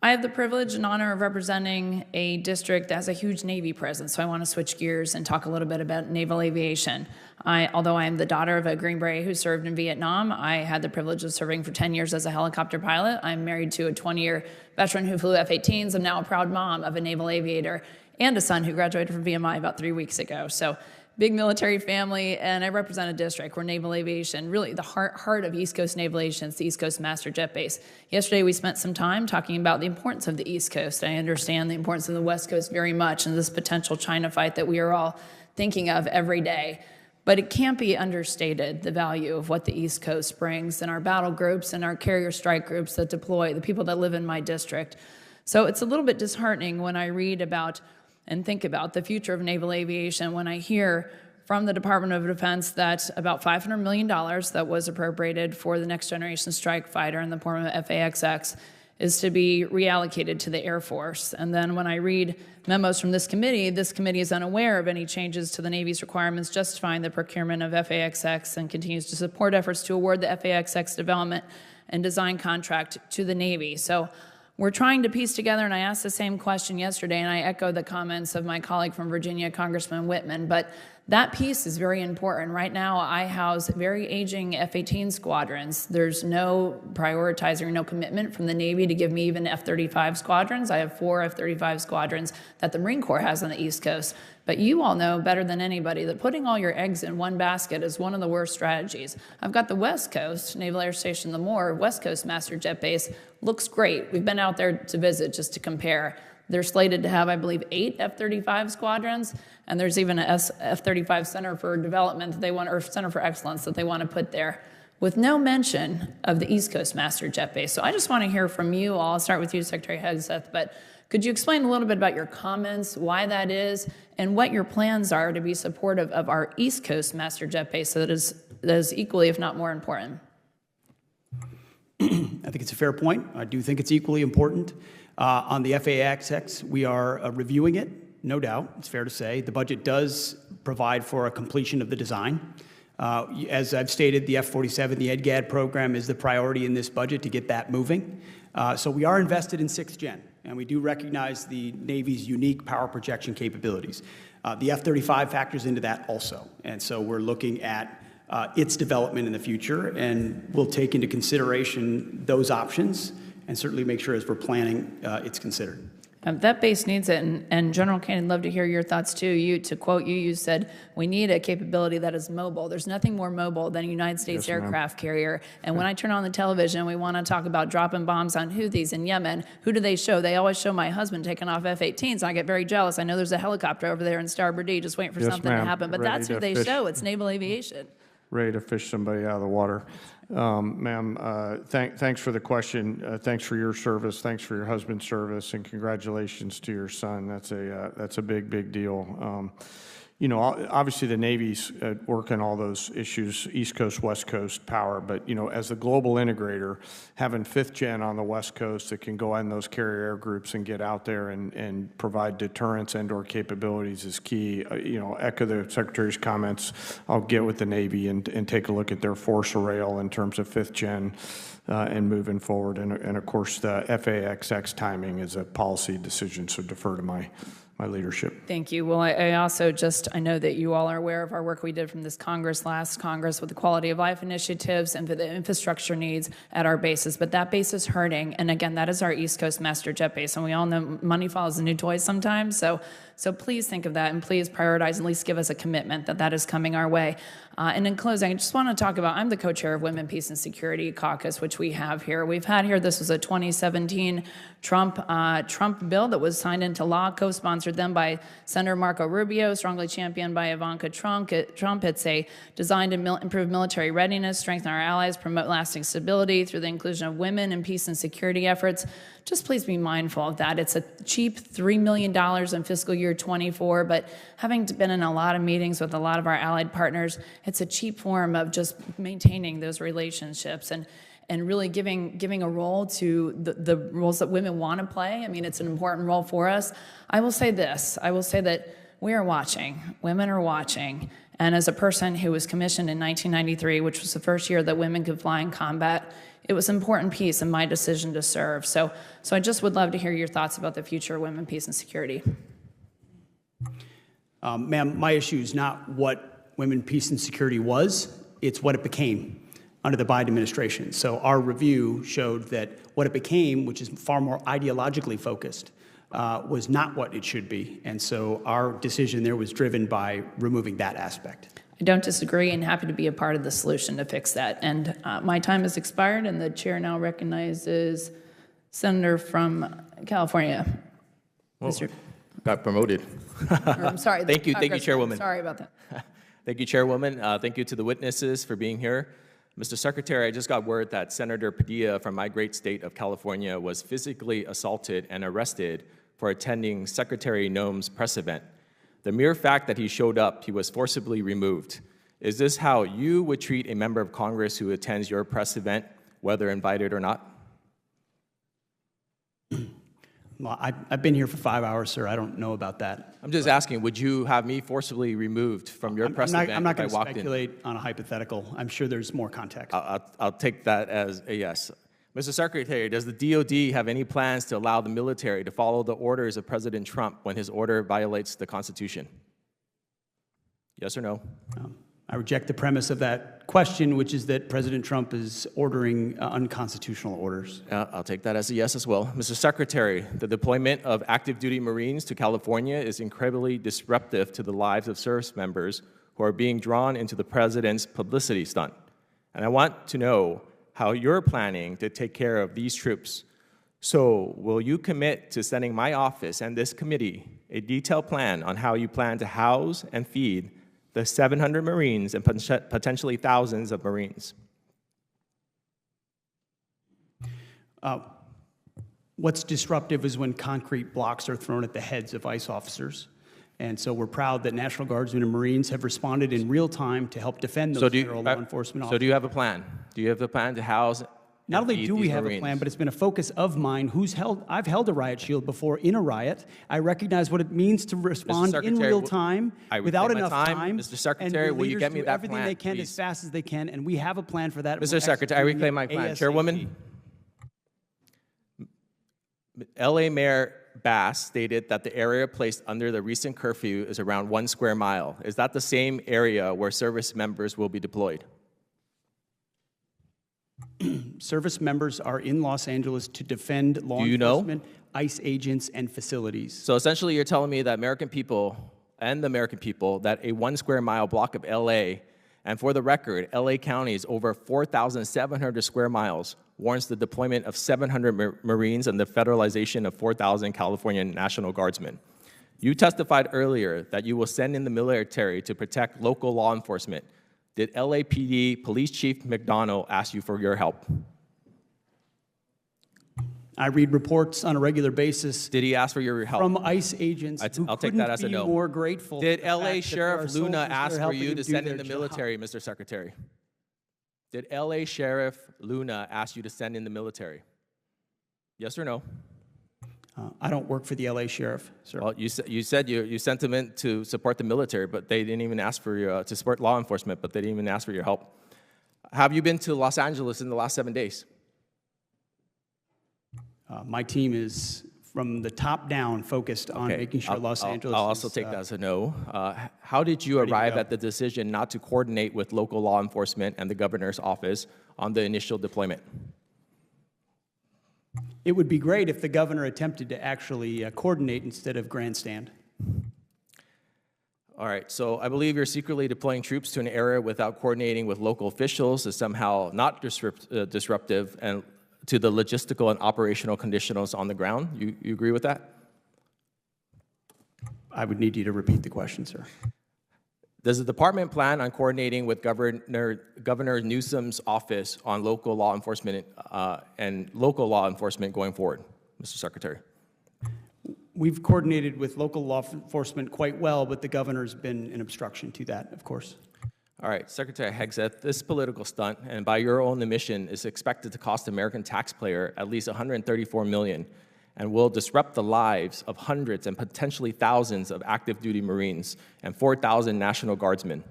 I have the privilege and honor of representing a district that has a huge Navy presence, so I want to switch gears and talk a little bit about naval aviation. Although I am the daughter of a Green Beret who served in Vietnam, I had the privilege of serving for 10 years as a helicopter pilot. I'm married to a 20-year veteran who flew F-18s. I'm now a proud mom of a naval aviator and a son who graduated from VMI about 3 weeks ago. So big military family, and I represent a district where naval aviation, really the heart of East Coast naval aviation, is the East Coast Master Jet Base. Yesterday we spent some time talking about the importance of the East Coast. I understand the importance of the West Coast very much in this potential China fight that we are all thinking of every day. But it can't be understated, the value of what the East Coast brings in our battle groups and our carrier strike groups that deploy, the people that live in my district. So it's a little bit disheartening when I read about and think about the future of naval aviation when I hear from the Department of Defense that about $500 million that was appropriated for the next generation strike fighter in the form of FAXX is to be reallocated to the Air Force. And then when I read memos from this committee is unaware of any changes to the Navy's requirements justifying the procurement of FAXX and continues to support efforts to award the FAXX development and design contract to the Navy. So we're trying to piece together, and I asked the same question yesterday, and I echo the comments of my colleague from Virginia, Congressman Whitman, but that piece is very important. Right now, I house very aging F-18 squadrons. There's no prioritizing, no commitment from the Navy to give me even F-35 squadrons. I have 4 F-35 squadrons that the Marine Corps has on the East Coast. But you all know better than anybody that putting all your eggs in one basket is one of the worst strategies. I've got the West Coast, Naval Air Station Lemoore, West Coast Master Jet Base. Looks great. We've been out there to visit just to compare. They're slated to have, I believe, 8 F-35 squadrons, and there's even an F-35 Center for Development that they want, or Center for Excellence that they want to put there, with no mention of the East Coast Master Jet Base. So I just want to hear from you all. I'll start with you, Secretary Hegseth, but could you explain a little bit about your comments, why that is, and what your plans are to be supportive of our East Coast Master Jet Base that is equally, if not more important? I think it's a fair point. I do think it's equally important. On the FAXX, we are reviewing it, no doubt. It's fair to say. The budget does provide for a completion of the design. As I've stated, the F-47, the EDGAD program is the priority in this budget to get that moving. So we are invested in 6th Gen, and we do recognize the Navy's unique power projection capabilities. The F-35 factors into that also, and so we're looking at its development in the future, and we'll take into consideration those options and certainly make sure as we're planning it's considered. That base needs it, and General Caine, I'd love to hear your thoughts too. To quote you, you said, we need a capability that is mobile. There's nothing more mobile than a United States aircraft carrier. And when I turn on the television, we want to talk about dropping bombs on Houthis in Yemen. Who do they show? They always show my husband taking off F-18s, and I get very jealous. I know there's a helicopter over there in Starboard D just waiting for something to happen, but that's who they show. It's naval aviation. Ready to fish somebody out of the water. Ma'am, thanks for the question. Thanks for your service. Thanks for your husband's service, and congratulations to your son. That's a big deal. You know, obviously the Navy's working all those issues, East Coast, West Coast power, but, you know, as a global integrator, having 5th Gen on the West Coast that can go in those carrier air groups and get out there and provide deterrence and/or capabilities is key. You know, echo the Secretary's comments. I'll get with the Navy and take a look at their force array in terms of 5th Gen and moving forward. And of course, the FAXX timing is a policy decision, so defer to my leadership. Thank you. Well, I also I know that you all are aware of our work we did from this Congress, last Congress, with the quality of life initiatives and for the infrastructure needs at our bases. But that base is hurting. And again, that is our East Coast Master Jet Base. And we all know money follows the new toys sometimes. So please think of that, and please prioritize, at least give us a commitment that that is coming our way. And in closing, I just want to talk about, I'm the co-chair of Women, Peace, and Security Caucus, which we have here. We've had here, this was a 2017 Trump bill that was signed into law, co-sponsored then by Senator Marco Rubio, strongly championed by Ivanka Trump. It's designed to improve military readiness, strengthen our allies, promote lasting stability through the inclusion of women in peace and security efforts. Just please be mindful of that. It's a cheap $3 million in fiscal year 24, but having been in a lot of meetings with a lot of our allied partners, it's a cheap form of just maintaining those relationships and really giving a role to the roles that women want to play. I mean, it's an important role for us. I will say this. I will say that we are watching. Women are watching. And as a person who was commissioned in 1993, which was the first year that women could fly in combat, it was an important piece in my decision to serve. So I just would love to hear your thoughts about the future of women, peace, and security. Ma'am, my issue is not what women, peace, and security was. It's what it became under the Biden administration. So our review showed that what it became, which is far more ideologically focused, was not what it should be. And so our decision there was driven by removing that aspect. I don't disagree and happy to be a part of the solution to fix that. And my time has expired, and the chair now recognizes Senator from California. Mr. Got promoted. I'm sorry. Thank you, Chairwoman. Sorry about that. Thank you, Chairwoman. Thank you to the witnesses for being here. Mr. Secretary, I just got word that Senator Padilla from my great state of California was physically assaulted and arrested for attending Secretary Noem's press event. The mere fact that he showed up, he was forcibly removed. Is this how you would treat a member of Congress who attends your press event, whether invited or not? Well, I've been here for 5 hours, sir. I don't know about that. I'm just asking, would you have me forcibly removed from your press event I'm not going if I to walked in? speculate on a hypothetical. I'm sure there's more context. I'll take that as a yes. Mr. Secretary, does the DOD have any plans to allow the military to follow the orders of President Trump when his order violates the Constitution? Yes or no? I reject the premise of that question, which is that President Trump is ordering unconstitutional orders. I'll take that as a yes as well. Mr. Secretary, the deployment of active duty Marines to California is incredibly disruptive to the lives of service members who are being drawn into the President's publicity stunt. And I want to know how you're planning to take care of these troops. So will you commit to sending my office and this committee a detailed plan on how you plan to house and feed the 700 Marines and potentially thousands of Marines? What's disruptive is when concrete blocks are thrown at the heads of ICE officers. And so we're proud that National Guardsmen and Marines have responded in real time to help defend those federal law enforcement officers. So do you have a plan? Do you have a plan to house Not only do we have a plan, but it's been a focus of mine. I've held a riot shield before in a riot. I recognize what it means to respond in real time without enough time. Mr. Secretary, will you get me that everything plan, they can please? as fast as they can, and we have a plan for that. Mr. Secretary, I reclaim my plan. ASAP. Chairwoman, LA Mayor Bass stated that the area placed under the recent curfew is around 1 square mile. Is that the same area where service members will be deployed? Service members are in Los Angeles to defend law enforcement, ICE agents, and facilities. So essentially you're telling me that American people that a 1 square mile block of LA, and for the record, LA County is over 4,700 square miles, warrants the deployment of 700 Marines and the federalization of 4,000 California National Guardsmen. You testified earlier that you will send in the military to protect local law enforcement. Did LAPD Police Chief McDonnell ask you for your help? I read reports on a regular basis. Did he ask for your help? From ICE agents I'll take that as a no. more grateful. Did LA Sheriff Luna ask for you to send in the military, Mr. Secretary? Did LA Sheriff Luna ask you to send in the military? Yes or no? I don't work for the LA Sheriff, sir. Well, you said you sent them in to support the military, but they didn't even ask for your, to support law enforcement, but they didn't even ask for your help. Have you been to Los Angeles in the last 7 days? My team is, from the top down, focused on making sure Los Angeles I'll also take that as a no. How did you arrive at the decision not to coordinate with local law enforcement and the governor's office on the initial deployment? It would be great if the governor attempted to actually coordinate instead of grandstand. All right, so I believe you're secretly deploying troops to an area without coordinating with local officials is somehow not disruptive and to the logistical and operational conditions on the ground. You agree with that? I would need you to repeat the question, sir. Does the department plan on coordinating with Governor Newsom's office on local law enforcement going forward, Mr. Secretary? We've coordinated with local law enforcement quite well, but the governor's been an obstruction to that, of course. All right, Secretary Hegseth, this political stunt, and by your own admission, is expected to cost the American taxpayer at least $134 million. and will disrupt the lives of hundreds and potentially thousands of active duty Marines and 4,000 National Guardsmen.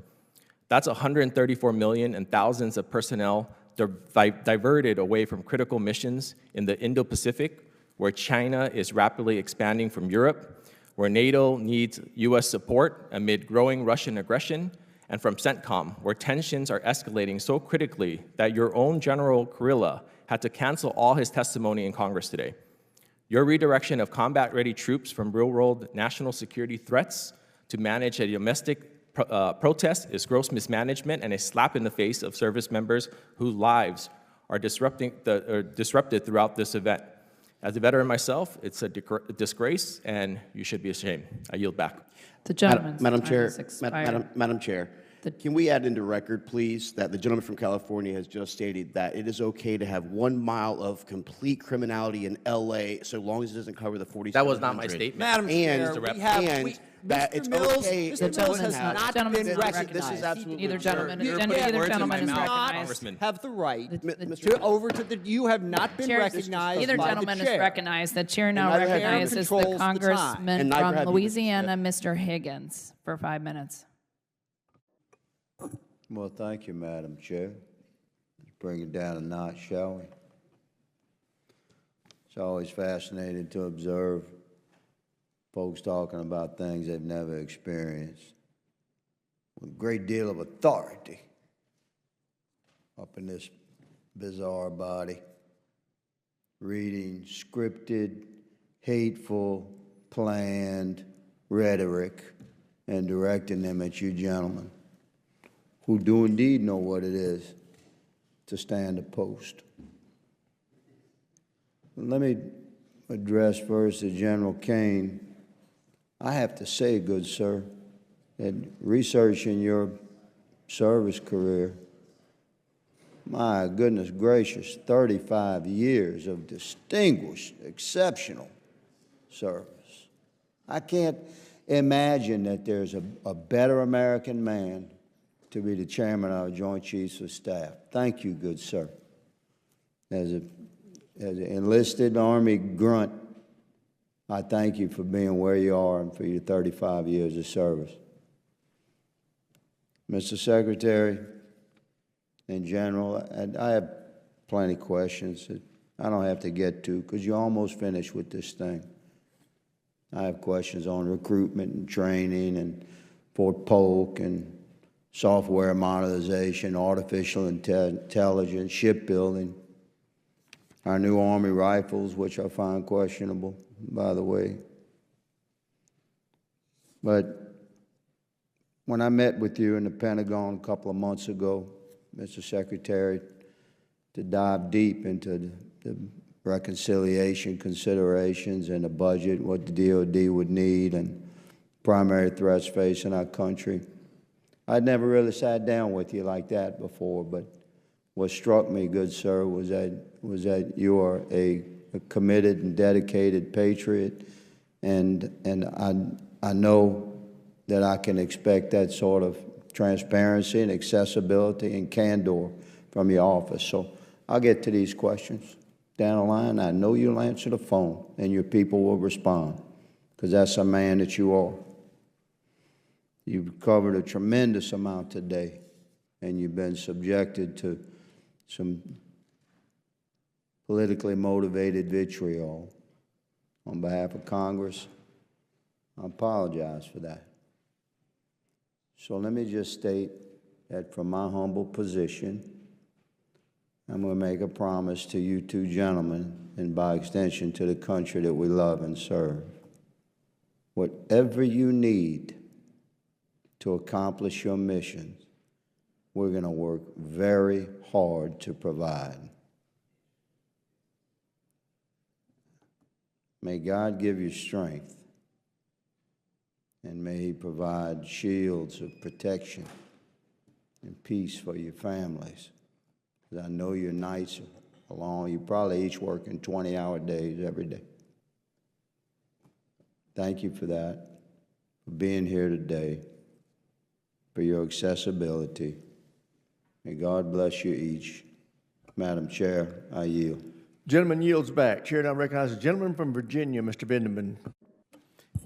That's 134 million and thousands of personnel diverted away from critical missions in the Indo-Pacific, where China is rapidly expanding from Europe, where NATO needs U.S. support amid growing Russian aggression, and from CENTCOM, where tensions are escalating so critically that your own General Kurilla had to cancel all his testimony in Congress today. Your redirection of combat-ready troops from real-world national security threats to manage a domestic protest is gross mismanagement and a slap in the face of service members whose lives are disrupted throughout this event. As a veteran myself, it's a disgrace, and you should be ashamed. I yield back. The gentleman's Madam time Chair, has expired. Madam Chair, can we add into record, please, that the gentleman from California has just stated that it is okay to have 1 mile of complete criminality in L.A. so long as it doesn't cover the 4,700. That was not my statement. Madam Chair, that it's okay. The gentleman has not been recognized. This is absolutely Neither gentleman, You're neither putting words in gentleman my is mouth, recognized. Congressman. have the right you have not been recognized Neither by gentleman the is chair. recognized. The chair now neither have you. recognizes the Controls the time. congressman And neither have from you, Mr. Louisiana, Mr. Higgins, for 5 minutes. Well, thank you, Madam Chair. Let's bring it down a notch, shall we? It's always fascinating to observe folks talking about things they've never experienced with a great deal of authority up in this bizarre body, reading scripted, hateful, planned rhetoric and directing them at you gentlemen, who do indeed know what it is to stand a post. Let me address first to General Caine. I have to say, good sir, that researching your service career, my goodness gracious, 35 years of distinguished, exceptional service. I can't imagine that there's a better American man to be the chairman of our Joint Chiefs of Staff. Thank you, good sir. As an enlisted Army grunt, I thank you for being where you are and for your 35 years of service. Mr. Secretary and General, I have plenty of questions that I don't have to get to because you're almost finished with this thing. I have questions on recruitment and training and Fort Polk and software modernization, artificial intelligence, shipbuilding, our new Army rifles, which I find questionable, by the way. But when I met with you in the Pentagon a couple of months ago, Mr. Secretary, to dive deep into the reconciliation considerations and the budget, what the DOD would need, and primary threats facing our country, I'd never really sat down with you like that before, but what struck me, good sir, was that you are a committed and dedicated patriot, and I know that I can expect that sort of transparency and accessibility and candor from your office. So I'll get to these questions down the line. I know you'll answer the phone, and your people will respond, because that's a man that you are. You've covered a tremendous amount today, and you've been subjected to some politically motivated vitriol. On behalf of Congress, I apologize for that. So let me just state that from my humble position, I'm going to make a promise to you two gentlemen, and by extension to the country that we love and serve. Whatever you need to accomplish your mission, we're going to work very hard to provide. May God give you strength, and may He provide shields of protection and peace for your families. Because I know your nights are long. You're probably each working 20-hour days every day. Thank you for that, for being here today, for your accessibility. May God bless you each. Madam Chair, I yield. Gentleman yields back. Chair now recognizes the gentleman from Virginia, Mr. Benjamin.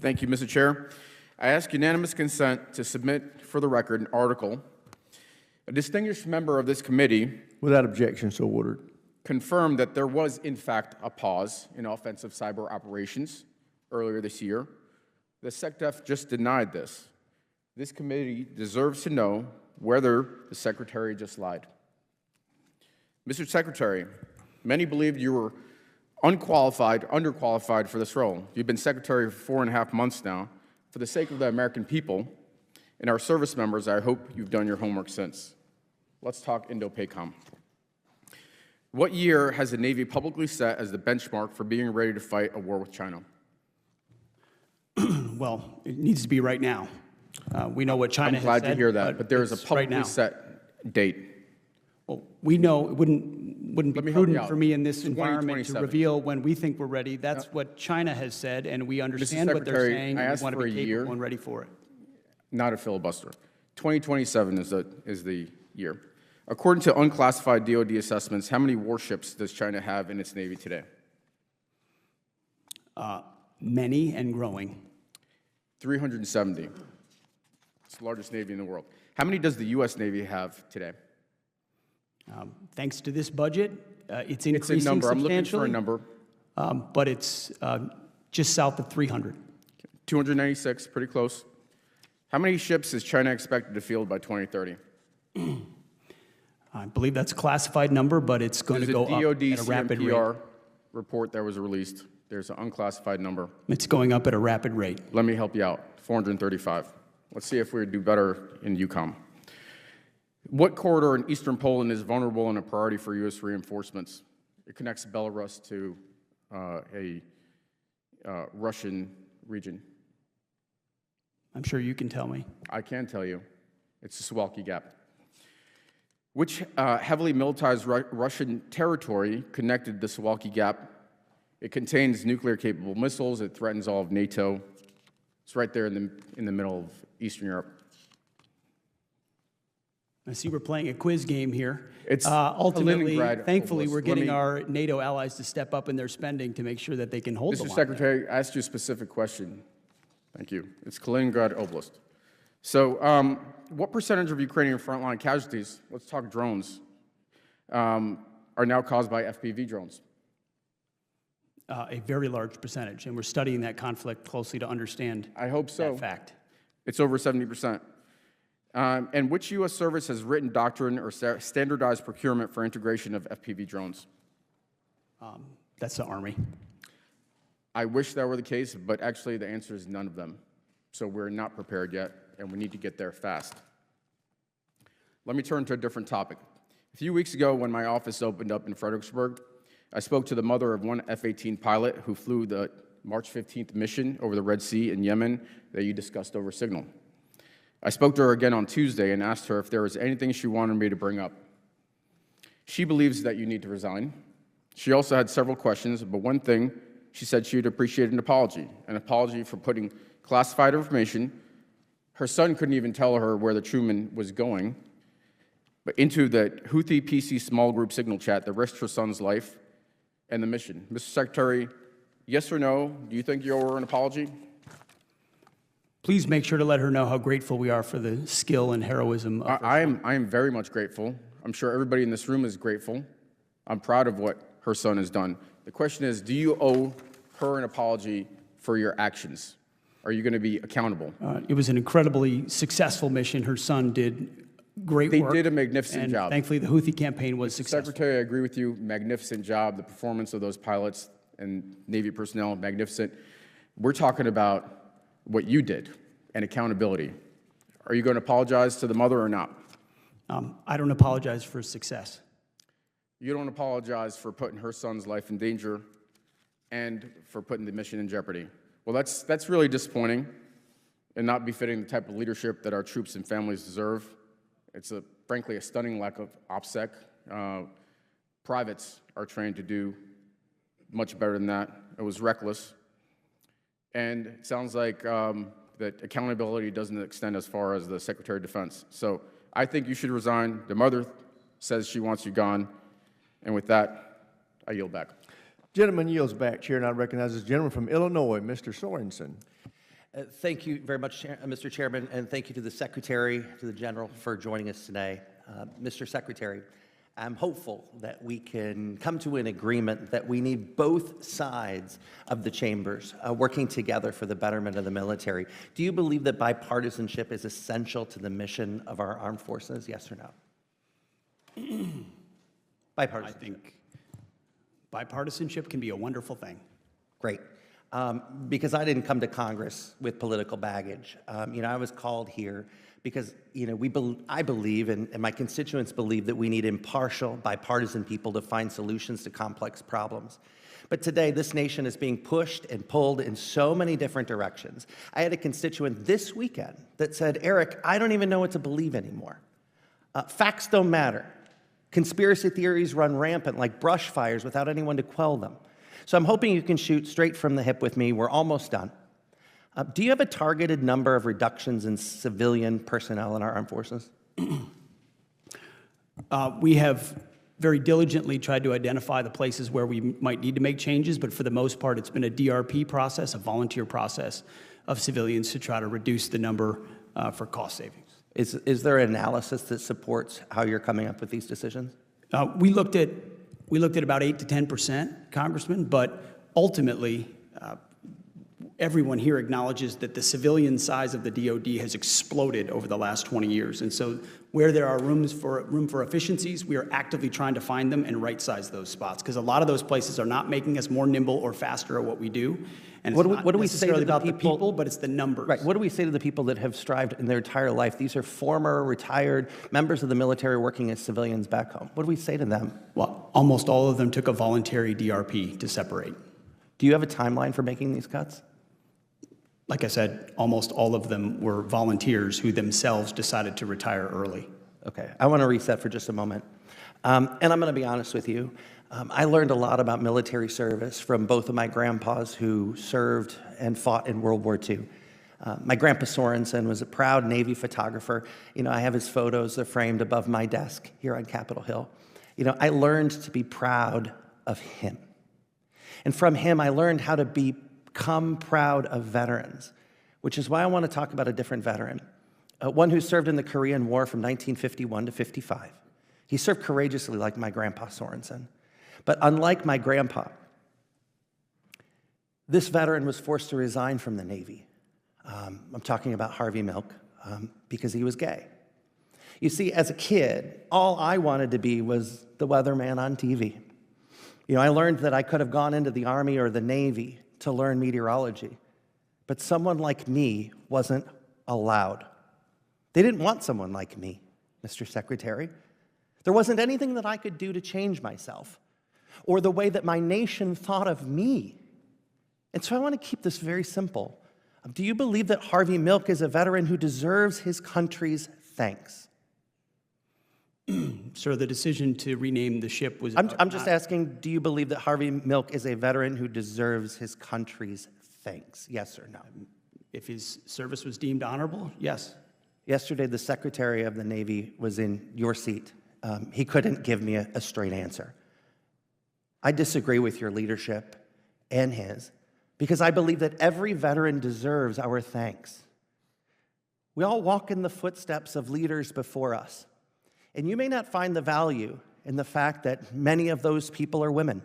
Thank you, Mr. Chair. I ask unanimous consent to submit for the record an article. A distinguished member of this committee, without objection, so ordered, confirmed that there was, in fact, a pause in offensive cyber operations earlier this year. The SecDef just denied this. This committee deserves to know whether the Secretary just lied. Mr. Secretary, many believed you were underqualified for this role. You've been Secretary for 4.5 months now. For the sake of the American people and our service members, I hope you've done your homework since. Let's talk Indo-PACOM. What year has the Navy publicly set as the benchmark for being ready to fight a war with China? Well, it needs to be right now. We know what China has said. I'm glad to hear that, but there is a publicly right set date. Well, we know it wouldn't be prudent for me in this environment to 2027. reveal when we think we're ready. That's what China has said, and we understand what they're Secretary, saying, I and we asked want to for be a year. capable and ready for it. Not a filibuster. 2027 is the year. According to unclassified DoD assessments, how many warships does China have in its Navy today? Many and growing. 370. It's the largest Navy in the world. How many does the U.S. Navy have today? Thanks to this budget, it's increasing it's a number. I'm looking for substantially, a number. but it's just south of 300. 296, pretty close. How many ships is China expected to field by 2030? I believe that's a classified number, but it's going to go up at a rapid rate. CMPR report that was released. There's an unclassified number. It's going up at a rapid rate. Let me help you out. 435. Let's see if we do better in EUCOM. What corridor in eastern Poland is vulnerable and a priority for U.S. reinforcements? It connects Belarus to a Russian region. I'm sure you can tell me. I can tell you. It's the Suwalki Gap. Which heavily militarized Russian territory connected the Suwalki Gap? It contains nuclear-capable missiles. It threatens all of NATO. It's right there in the middle of Eastern Europe. I see we're playing a quiz game here. It's ultimately, Kaliningrad thankfully, Oblast. we're getting our NATO allies to step up in their spending to make sure that they can hold the Mr. line. Secretary, I asked you a specific question. Thank you. It's Kaliningrad Oblast. So what percentage of Ukrainian frontline casualties, let's talk drones, are now caused by FPV drones? A very large percentage, and we're studying that conflict closely to understand I hope so. that fact. It's over 70%. And which U.S. service has written doctrine or standardized procurement for integration of FPV drones? That's the Army. I wish that were the case, but actually the answer is none of them. So we're not prepared yet, and we need to get there fast. Let me turn to a different topic. A few weeks ago, when my office opened up in Fredericksburg, I spoke to the mother of one F-18 pilot who flew the March 15th mission over the Red Sea in Yemen that you discussed over Signal. I spoke to her again on Tuesday and asked her if there was anything she wanted me to bring up. She believes that you need to resign. She also had several questions, but one thing, she said she would appreciate an apology for putting classified information. Her son couldn't even tell her where the Truman was going, but into the Houthi PC small group Signal chat that risked her son's life and the mission. Mr. Secretary, yes or no, do you think you owe her an apology? Please make sure to let her know how grateful we are for the skill and heroism of her. I am very much grateful. I'm sure everybody in this room is grateful. I'm proud of what her son has done. The question is, do you owe her an apology for your actions? Are you going to be accountable? It was an incredibly successful mission. Her son did great work. They did a magnificent job. Thankfully, the Houthi campaign was successful. Secretary, I agree with you. Magnificent job. The performance of those pilots and Navy personnel, magnificent. We're talking about what you did and accountability. Are you going to apologize to the mother or not? I don't apologize for success. You don't apologize for putting her son's life in danger and for putting the mission in jeopardy. Well, that's really disappointing and not befitting the type of leadership that our troops and families deserve. It's frankly a stunning lack of OPSEC. Privates are trained to do much better than that. It was reckless. And it sounds like that accountability doesn't extend as far as the Secretary of Defense. So I think you should resign. The mother says she wants you gone. And with that, I yield back. Gentleman yields back. Chair now recognizes the gentleman from Illinois, Mr. Sorensen. Thank you very much, Mr. Chairman, and thank you to the Secretary, to the General for joining us today. Mr. Secretary, I'm hopeful that we can come to an agreement that we need both sides of the chambers working together for the betterment of the military. Do you believe that bipartisanship is essential to the mission of our armed forces, yes or no? Bipartisanship. I think bipartisanship can be a wonderful thing. Great. Because I didn't come to Congress with political baggage. I was called here because, I believe, and my constituents believe, that we need impartial, bipartisan people to find solutions to complex problems. But today, this nation is being pushed and pulled in so many different directions. I had a constituent this weekend that said, Eric, I don't even know what to believe anymore. Facts don't matter. Conspiracy theories run rampant like brush fires without anyone to quell them. So I'm hoping you can shoot straight from the hip with me. We're almost done. Do you have a targeted number of reductions in civilian personnel in our armed forces? We have very diligently tried to identify the places where we might need to make changes, but for the most part, it's been a DRP process, a volunteer process of civilians to try to reduce the number for cost savings. Is there an analysis that supports how you're coming up with these decisions? We looked at about 8 to 10%, Congressman, but ultimately, everyone here acknowledges that the civilian size of the DoD has exploded over the last 20 years. And so where there are room for efficiencies, we are actively trying to find them and right-size those spots, because a lot of those places are not making us more nimble or faster at what we do. And it's what do we say to about the people, but it's the numbers. Right. What do we say to the people that have strived in their entire life? These are former, retired members of the military working as civilians back home. What do we say to them? Well, almost all of them took a voluntary DRP to separate. Do you have a timeline for making these cuts? Like I said, almost all of them were volunteers who themselves decided to retire early. Okay, I want to reset for just a moment. And I'm going to be honest with you. I learned a lot about military service from both of my grandpas who served and fought in World War II. My grandpa Sorensen was a proud Navy photographer. I have his photos. They're framed above my desk here on Capitol Hill. I learned to be proud of him. And from him, I learned how to become proud of veterans, which is why I want to talk about a different veteran, one who served in the Korean War from 1951 to 55. He served courageously like my grandpa Sorensen. But unlike my grandpa, this veteran was forced to resign from the Navy. I'm talking about Harvey Milk, because he was gay. You see, as a kid, all I wanted to be was the weatherman on TV. I learned that I could have gone into the Army or the Navy to learn meteorology, but someone like me wasn't allowed. They didn't want someone like me, Mr. Secretary. There wasn't anything that I could do to change myself or the way that my nation thought of me. And so I want to keep this very simple. Do you believe that Harvey Milk is a veteran who deserves his country's thanks? Sir, the decision to rename the ship was... I'm just asking, do you believe that Harvey Milk is a veteran who deserves his country's thanks? Yes or no? If his service was deemed honorable, yes. Yesterday, the Secretary of the Navy was in your seat. He couldn't give me a straight answer. I disagree with your leadership and his, because I believe that every veteran deserves our thanks. We all walk in the footsteps of leaders before us. And you may not find the value in the fact that many of those people are women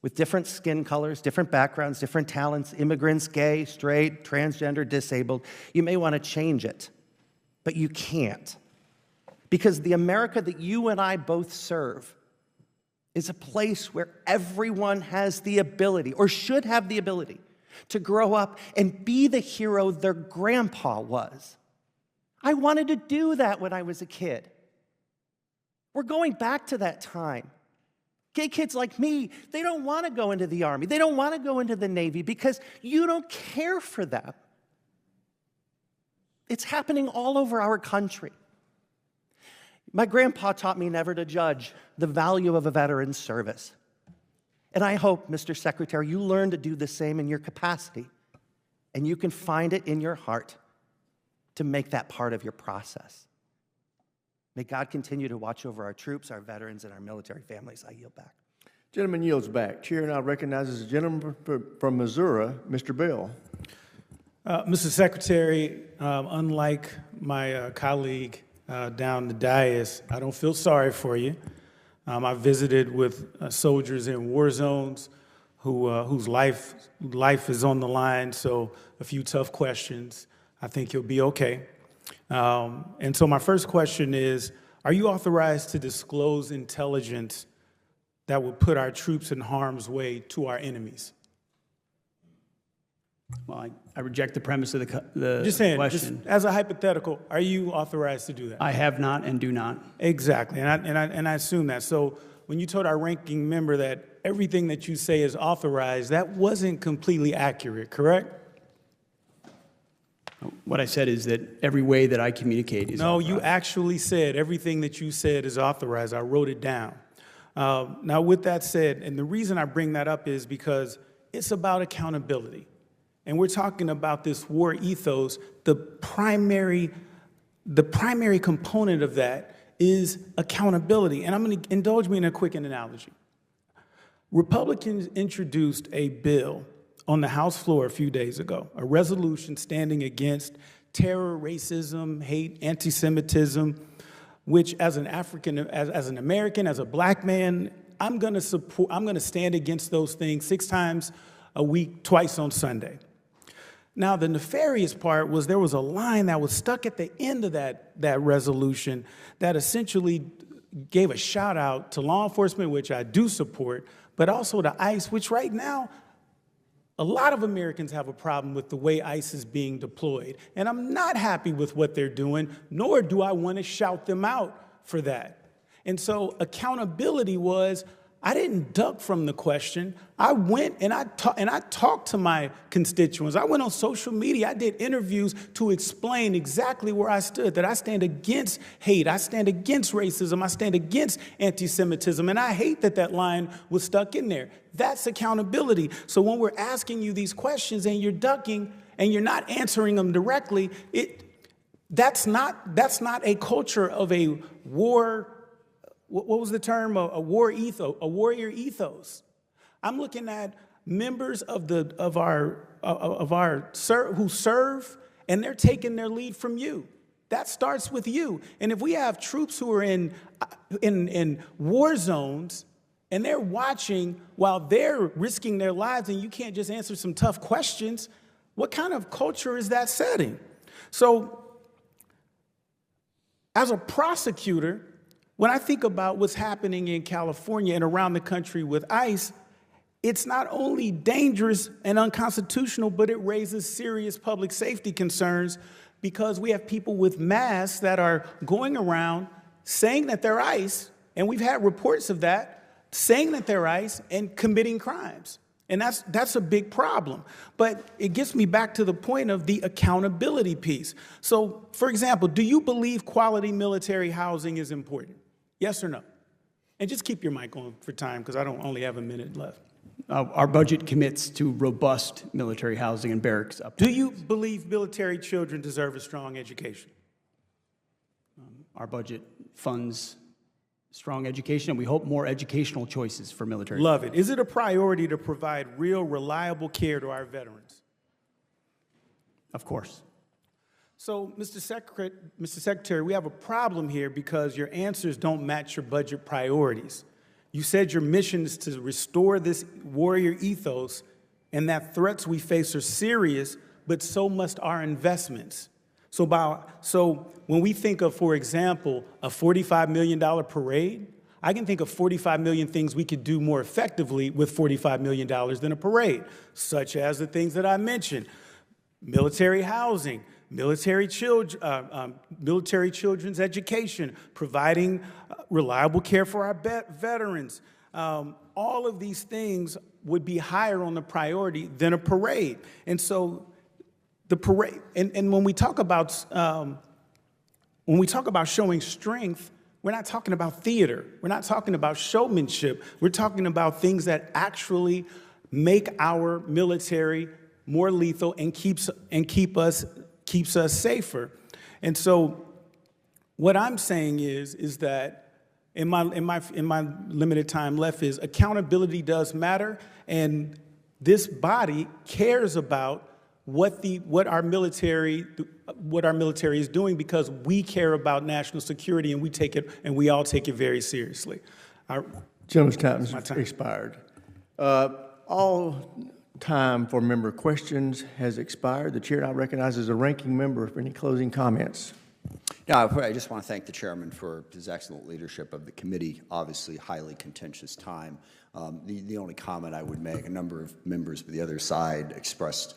with different skin colors, different backgrounds, different talents, immigrants, gay, straight, transgender, disabled. You may want to change it, but you can't. Because the America that you and I both serve is a place where everyone has the ability, or should have the ability, to grow up and be the hero their grandpa was. I wanted to do that when I was a kid. We're going back to that time. Gay kids like me, they don't want to go into the Army. They don't want to go into the Navy because you don't care for them. It's happening all over our country. My grandpa taught me never to judge the value of a veteran's service. And I hope, Mr. Secretary, you learn to do the same in your capacity, and you can find it in your heart to make that part of your process. May God continue to watch over our troops, our veterans, and our military families. I yield back. Gentleman yields back. Chair now recognizes the gentleman from Missouri, Mr. Bell. Mr. Secretary, unlike my colleague down the dais, I don't feel sorry for you. I visited with soldiers in war zones whose life is on the line, so a few tough questions. I think you'll be okay. And so my first question is, are you authorized to disclose intelligence that would put our troops in harm's way to our enemies? Well, I reject the premise of the Just saying, question. just as a hypothetical, are you authorized to do that? I have not and do not. Exactly, and I assume that. So when you told our ranking member that everything that you say is authorized, that wasn't completely accurate, correct? What I said is that every way that I communicate is No, authorized. you actually said everything that you said is authorized. I wrote it down. Now, with that said, and the reason I bring that up is because it's about accountability. And we're talking about this war ethos. The primary component of that is accountability. And I'm going to indulge me in a quick analogy. Republicans introduced a bill on the House floor a few days ago, a resolution standing against terror, racism, hate, anti-Semitism, which as an American, as a black man, I'm going to stand against those things 6 times a week, twice on Sunday. Now, the nefarious part was there was a line that was stuck at the end of that resolution that essentially gave a shout out to law enforcement, which I do support, but also to ICE, which right now, a lot of Americans have a problem with the way ICE is being deployed. And I'm not happy with what they're doing, nor do I want to shout them out for that. And so accountability was, I didn't duck from the question. I went and I talked to my constituents. I went on social media. I did interviews to explain exactly where I stood, that I stand against hate. I stand against racism. I stand against anti-Semitism. And I hate that that line was stuck in there. That's accountability. So when we're asking you these questions and you're ducking and you're not answering them directly, that's not a culture of a war. What was the term? A war ethos, a warrior ethos. I'm looking at members who serve, and they're taking their lead from you. That starts with you. And if we have troops who are in war zones and they're watching while they're risking their lives, and you can't just answer some tough questions, what kind of culture is that setting? So, as a prosecutor, when I think about what's happening in California and around the country with ICE, it's not only dangerous and unconstitutional, but it raises serious public safety concerns because we have people with masks that are going around saying that they're ICE, and we've had reports of that, saying that they're ICE and committing crimes. And that's a big problem. But it gets me back to the point of the accountability piece. So, for example, do you believe quality military housing is important? Yes or no? And just keep your mic on for time because I don't only have a minute left. Our budget commits to robust military housing and barracks up. Do you believe military children deserve a strong education? Our budget funds strong education, and we hope more educational choices for military. Love it. Is it a priority to provide real, reliable care to our veterans? Of course. So, Mr. Secretary, we have a problem here because your answers don't match your budget priorities. You said your mission is to restore this warrior ethos and that threats we face are serious, but so must our investments. So when we think of, for example, a $45 million parade, I can think of 45 million things we could do more effectively with $45 million than a parade, such as the things that I mentioned: military housing, military children's education, providing reliable care for our veterans. All of these things would be higher on the priority than a parade. And so the parade, and when we talk about showing strength, we're not talking about theater. We're not talking about showmanship. We're talking about things that actually make our military more lethal and keeps us safer. And so what I'm saying is that in my limited time left is accountability does matter, and this body cares about what our military is doing because we care about national security, and we all take it very seriously. Gentleman's time has expired. All time for member questions has expired. The chair now recognizes the ranking member for any closing comments. Yeah, I just want to thank the chairman for his excellent leadership of the committee. Obviously, highly contentious time. The only comment I would make, a number of members of the other side expressed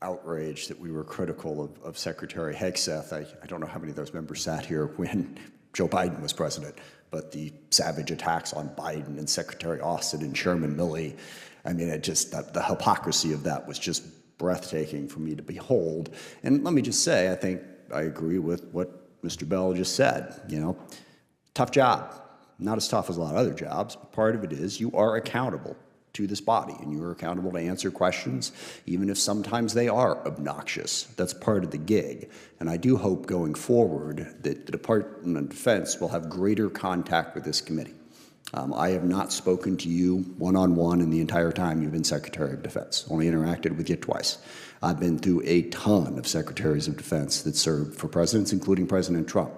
outrage that we were critical of Secretary Hegseth. I don't know how many of those members sat here when Joe Biden was president, but the savage attacks on Biden and Secretary Austin and Chairman Milley, I mean, the hypocrisy of that was just breathtaking for me to behold. And let me just say, I think I agree with what Mr. Bell just said. You know, tough job. Not as tough as a lot of other jobs, but part of it is you are accountable to this body, and you are accountable to answer questions, even if sometimes they are obnoxious. That's part of the gig. And I do hope going forward that the Department of Defense will have greater contact with this committee. I have not spoken to you one-on-one in the entire time you've been Secretary of Defense, only interacted with you twice. I've been through a ton of Secretaries of Defense that served for presidents, including President Trump.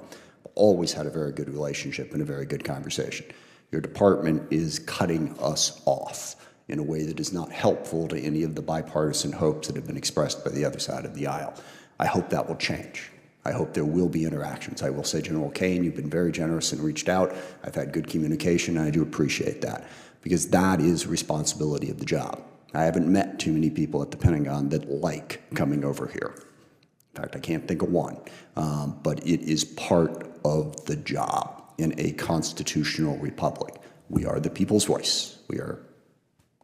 Always had a very good relationship and a very good conversation. Your department is cutting us off in a way that is not helpful to any of the bipartisan hopes that have been expressed by the other side of the aisle. I hope that will change. I hope there will be interactions. I will say, General Caine, you've been very generous and reached out. I've had good communication, and I do appreciate that, because that is responsibility of the job. I haven't met too many people at the Pentagon that like coming over here. In fact, I can't think of one, but it is part of the job in a constitutional republic. We are the people's voice. We are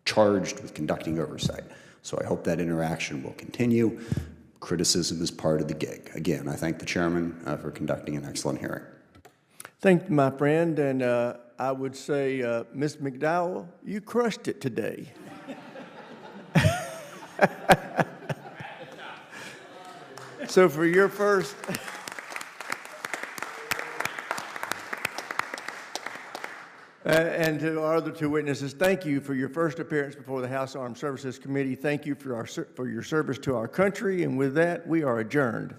charged with conducting oversight. So I hope that interaction will continue. Criticism is part of the gig. Again, I thank the chairman for conducting an excellent hearing. Thank you, my friend, and I would say, Ms. McDowell, you crushed it today. So for your first... and to our other two witnesses, thank you for your first appearance before the House Armed Services Committee. Thank you for your service to our country. And with that, we are adjourned.